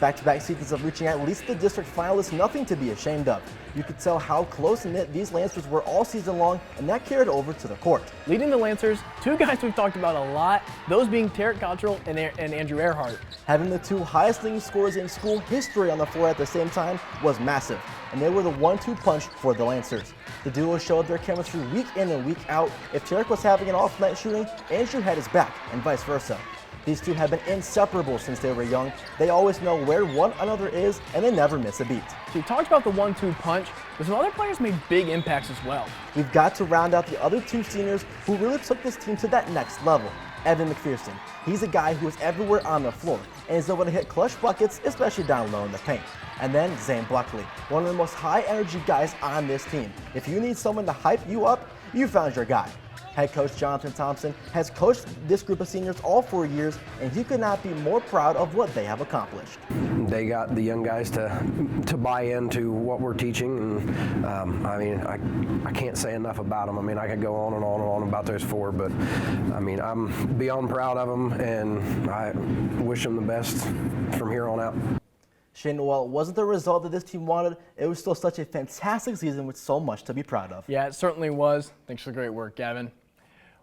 Back-to-back seasons of reaching at least the district final is nothing to be ashamed of. You could tell how close-knit these Lancers were all season long, and that carried over to the court. Leading the Lancers, 2 guys we've talked about a lot, those being Tarek Cottrell and Andrew Earhart. Having the 2 highest leading scorers in school history on the floor at the same time was massive, and they were the 1-2 punch for the Lancers. The duo showed their chemistry week in and week out. If Tarek was having an off night shooting, Andrew had his back, and vice versa. These two have been inseparable since they were young. They always know where one another is, and they never miss a beat. So you talked about the 1-2 punch, but some other players made big impacts as well. We've got to round out the other 2 seniors who really took this team to that next level. Evan McPherson. He's a guy who is everywhere on the floor and is able to hit clutch buckets, especially down low in the paint. And then Zane Buckley, one of the most high-energy guys on this team. If you need someone to hype you up, you found your guy. Head coach Jonathan Thompson has coached this group of seniors all 4 years, and he could not be more proud of what they have accomplished. They got the young guys to buy into what we're teaching, and I mean, I can't say enough about them. I mean, I could go on and on and on about those 4, but I mean, I'm beyond proud of them, and I wish them the best from here on out. Shane, while it wasn't the result that this team wanted, it was still such a fantastic season with so much to be proud of. Yeah, it certainly was. Thanks for the great work, Gavin.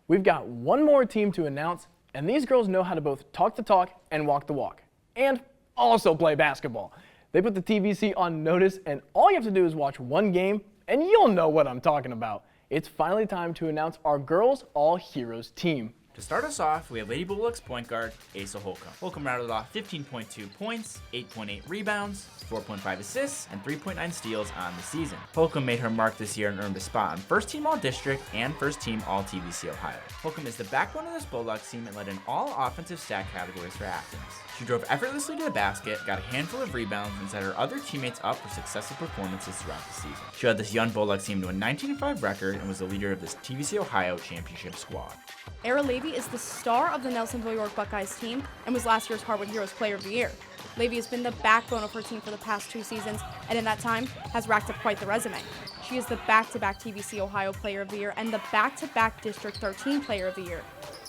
We've got one more team to announce, and these girls know how to both talk the talk and walk the walk, and also play basketball. They put the TVC on notice, and all you have to do is watch one game, and you'll know what I'm talking about. It's finally time to announce our Girls All Heroes team. To start us off, we have Lady Bulldogs point guard Asa Holcomb. Holcomb rounded off 15.2 points, 8.8 rebounds, 4.5 assists, and 3.9 steals on the season. Holcomb made her mark this year and earned a spot on First Team All-District and First Team All-TVC Ohio. Holcomb is the backbone of this Bulldogs team and led in all offensive stat categories for Athens. She drove effortlessly to the basket, got a handful of rebounds, and set her other teammates up for successful performances throughout the season. She led this young Bulldogs team to a 19-5 record and was the leader of this TVC Ohio championship squad. Era Levy is the star of the Nelsonville York Buckeyes team and was last year's Hardwood Heroes Player of the Year. Levy has been the backbone of her team for the past 2 seasons and in that time has racked up quite the resume. She is the back-to-back TVC Ohio Player of the Year and the back-to-back District 13 Player of the Year.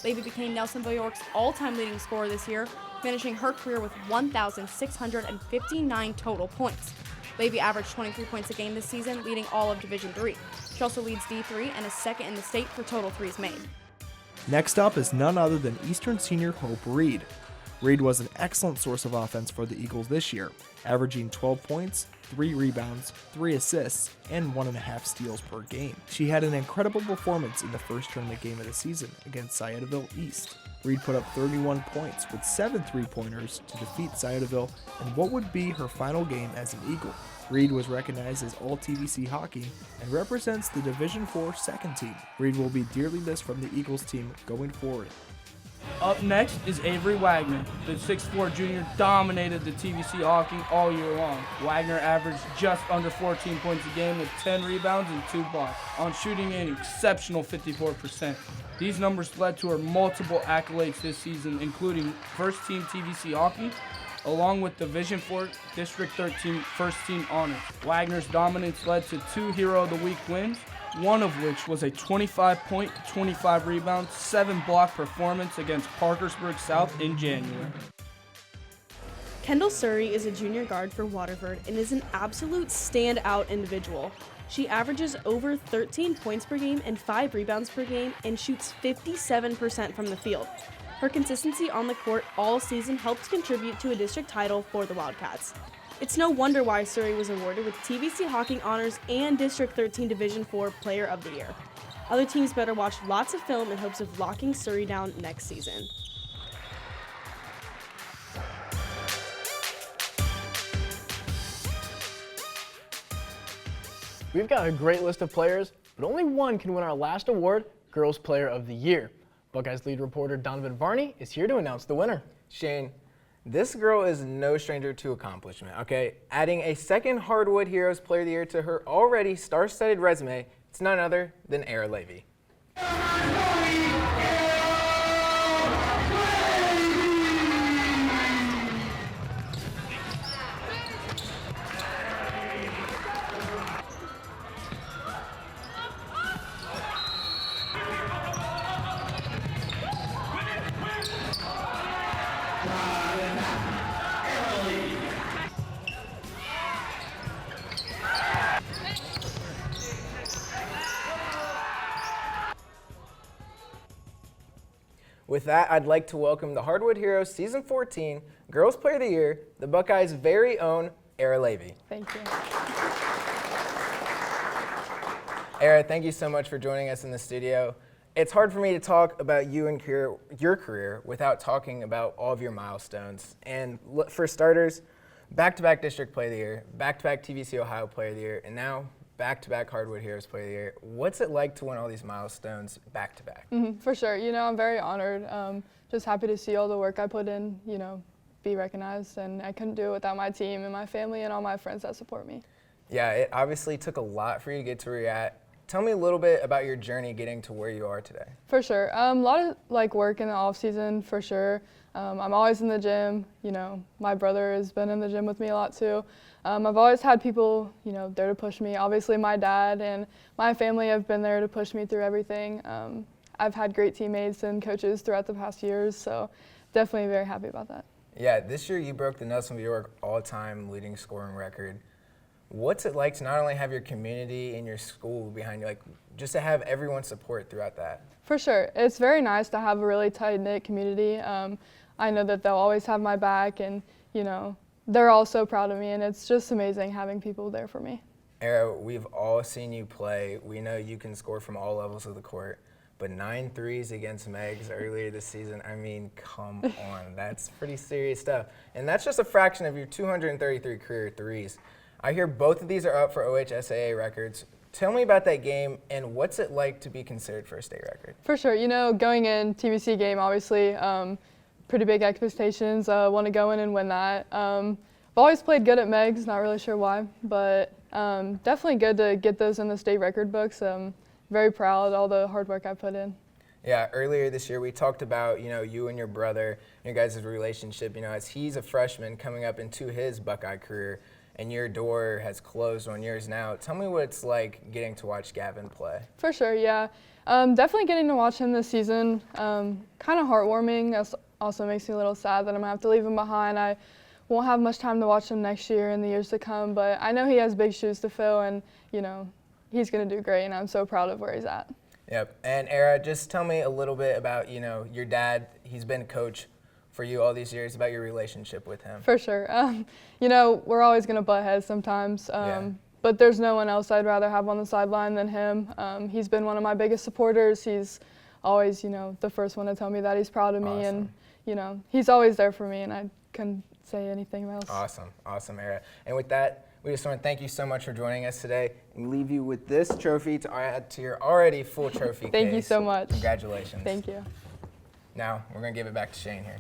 Levy became Nelsonville York's all-time leading scorer this year, finishing her career with 1,659 total points. Levy averaged 23 points a game this season, leading all of Division III. She also leads D3 and is second in the state for total threes made. Next up is none other than Eastern senior Hope Reed. Reed was an excellent source of offense for the Eagles this year, averaging 12 points, 3 rebounds, 3 assists, and 1.5 steals per game. She had an incredible performance in the first tournament game of the season against Sciotoville East. Reed put up 31 points with 7 3-pointers to defeat Sciotoville in what would be her final game as an Eagle. Reed was recognized as All-TVC Hockey and represents the Division IV second team. Reed will be dearly missed from the Eagles team going forward. Up next is Avery Wagner. The 6'4" junior dominated the TVC Hockey all year long. Wagner averaged just under 14 points a game with 10 rebounds and 2 blocks, on shooting an exceptional 54%. These numbers led to her multiple accolades this season, including first team TVC Hockey, along with Division IV District 13 first team honors. Wagner's dominance led to 2 Hero of the Week wins, one of which was a 25-point, 25-rebound, 7-block performance against Parkersburg South in January. Kendall Surrey is a junior guard for Waterford and is an absolute standout individual. She averages over 13 points per game and 5 rebounds per game and shoots 57% from the field. Her consistency on the court all season helped contribute to a district title for the Wildcats. It's no wonder why Surrey was awarded with TVC Hockey Honors and District 13 Division IV Player of the Year. Other teams better watch lots of film in hopes of locking Surrey down next season. We've got a great list of players, but only one can win our last award, Girls Player of the Year. Buckeyes lead reporter Donovan Varney is here to announce the winner. Shane, this girl is no stranger to accomplishment, okay? Adding a second Hardwood Heroes Player of the Year to her already star-studded resume, it's none other than Era Levy. With that, I'd like to welcome the Hardwood Heroes Season 14 Girls Player of the Year, the Buckeyes' very own Era Levy. Thank you. Era, thank you so much for joining us in the studio. It's hard for me to talk about you and your career without talking about all of your milestones. And for starters, back-to-back District Player of the Year, back-to-back TVC Ohio Player of the Year, and now back-to-back Hardwood Heroes Player of the Year. What's it like to win all these milestones back-to-back? For sure. You know, I'm very honored. Just happy to see all the work I put in, you know, be recognized. And I couldn't do it without my team and my family and all my friends that support me. Yeah, it obviously took a lot for you to get to where you're at. Tell me a little bit about your journey getting to where you are today. For sure. A lot of work in the off season, for sure. I'm always in the gym. You know, my brother has been in the gym with me a lot too. I've always had people, you know, there to push me. Obviously, my dad and my family have been there to push me through everything. I've had great teammates and coaches throughout the past years, so definitely very happy about that. Yeah, this year you broke the Nelsonville York all-time leading scoring record. What's it like to not only have your community and your school behind you, like just to have everyone's support throughout that? For sure. It's very nice to have a really tight-knit community. I know that they'll always have my back, and, you know, they're all so proud of me, and it's just amazing having people there for me. Era, we've all seen you play. We know you can score from all levels of the court, but 9 threes against Megs earlier this season, I mean, come on. That's pretty serious stuff. And that's just a fraction of your 233 career threes. I hear both of these are up for OHSAA records. Tell me about that game, and what's it like to be considered for a state record? For sure. You know, going in, TVC game, obviously, pretty big expectations. Want to go in and win that. I've always played good at Megs, not really sure why, but definitely good to get those in the state record books. Very proud of all the hard work I put in. Yeah, earlier this year we talked about, you know, you and your brother, your guys' relationship, you know, as he's a freshman coming up into his Buckeye career, and your door has closed on yours now. Tell me what it's like getting to watch Gavin play. For sure, yeah. Definitely getting to watch him this season, kind of heartwarming. That also makes me a little sad that I'm going to have to leave him behind. I won't have much time to watch him next year and the years to come, but I know he has big shoes to fill, and, you know, he's going to do great, and I'm so proud of where he's at. Yep. And Era, just tell me a little bit about, you know, your dad. He's been a coach for you all these years about your relationship with him? For sure. You know, we're always going to butt heads sometimes, but there's no one else I'd rather have on the sideline than him. He's been one of my biggest supporters. He's always, you know, the first one to tell me that he's proud of me, and, you know, he's always there for me, and I couldn't say anything else. Awesome, Era. And with that, we just want to thank you so much for joining us today and leave you with this trophy to add to your already full trophy case. Thank you so much. Congratulations. Thank you. Now, we're going to give it back to Shane here.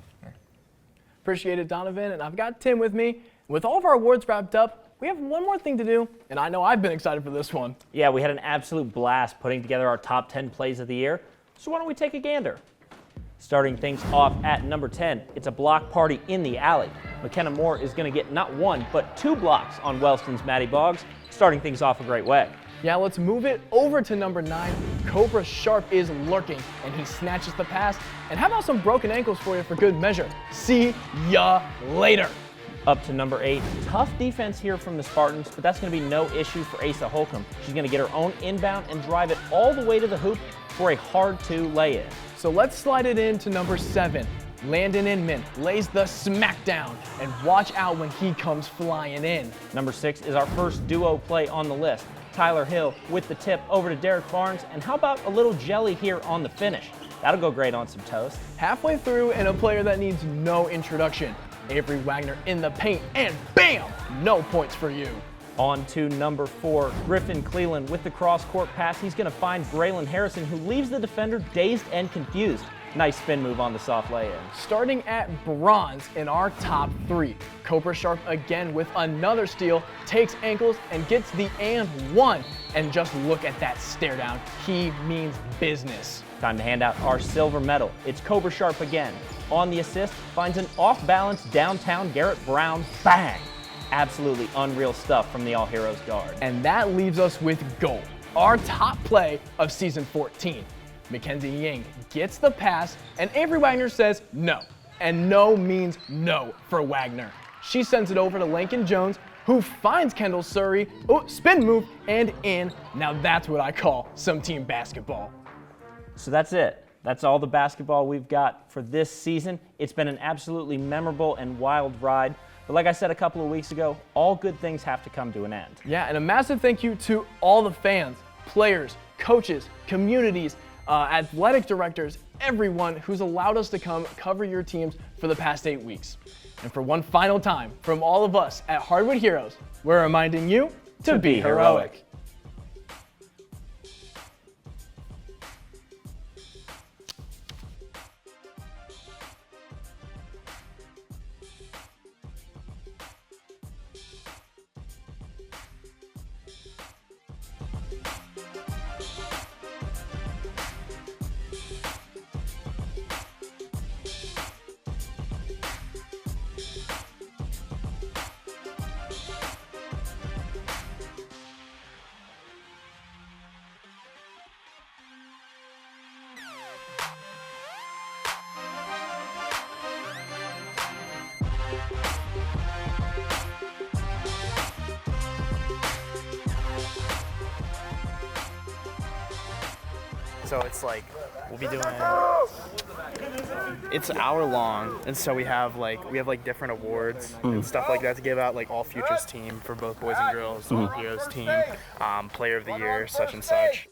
Appreciate it, Donovan, and I've got Tim with me. With all of our awards wrapped up, we have one more thing to do, and I know I've been excited for this one. Yeah, we had an absolute blast putting together our top 10 plays of the year, so why don't we take a gander? Starting things off at number 10, it's a block party in the alley. McKenna Moore is going to get not one, but 2 blocks on Wellston's Maddie Boggs, starting things off a great way. Yeah, let's move it over to number 9. Cobra Sharp is lurking, and he snatches the pass. And how about some broken ankles for you for good measure? See ya later. Up to number 8, tough defense here from the Spartans, but that's going to be no issue for Asa Holcomb. She's going to get her own inbound and drive it all the way to the hoop for a hard-to lay-in. So let's slide it in to number 7. Landon Inman lays the smackdown, and watch out when he comes flying in. Number 6 is our first duo play on the list. Tyler Hill with the tip over to Derek Barnes, and how about a little jelly here on the finish? That'll go great on some toast. Halfway through, and a player that needs no introduction. Avery Wagner in the paint, and bam! No points for you. On to number 4, Griffin Cleland with the cross-court pass. He's going to find Braylon Harrison, who leaves the defender dazed and confused. Nice spin move on the soft lay-in. Starting at bronze in our top 3, Cobra Sharp again with another steal, takes ankles and gets the and one. And just look at that stare down. He means business. Time to hand out our silver medal. It's Cobra Sharp again. On the assist, finds an off-balance downtown Garrett Brown. Bang! Absolutely unreal stuff from the All-Heroes guard. And that leaves us with gold, our top play of season 14. Mackenzie Ying gets the pass, and Avery Wagner says no. And no means no for Wagner. She sends it over to Lincoln Jones, who finds Kendall Surrey, spin move, and in. Now that's what I call some team basketball. So that's it. That's all the basketball we've got for this season. It's been an absolutely memorable and wild ride. But like I said a couple of weeks ago, all good things have to come to an end. Yeah, and a massive thank you to all the fans, players, coaches, communities, athletic directors, everyone who's allowed us to come cover your teams for the past 8 weeks. And for one final time, from all of us at Hardwood Heroes, we're reminding you to be heroic. So it's like, we'll be doing, it's an hour long, and so we have like different awards and stuff like that to give out, like all futures team for both boys and girls, all heroes team, player of the year, such and such.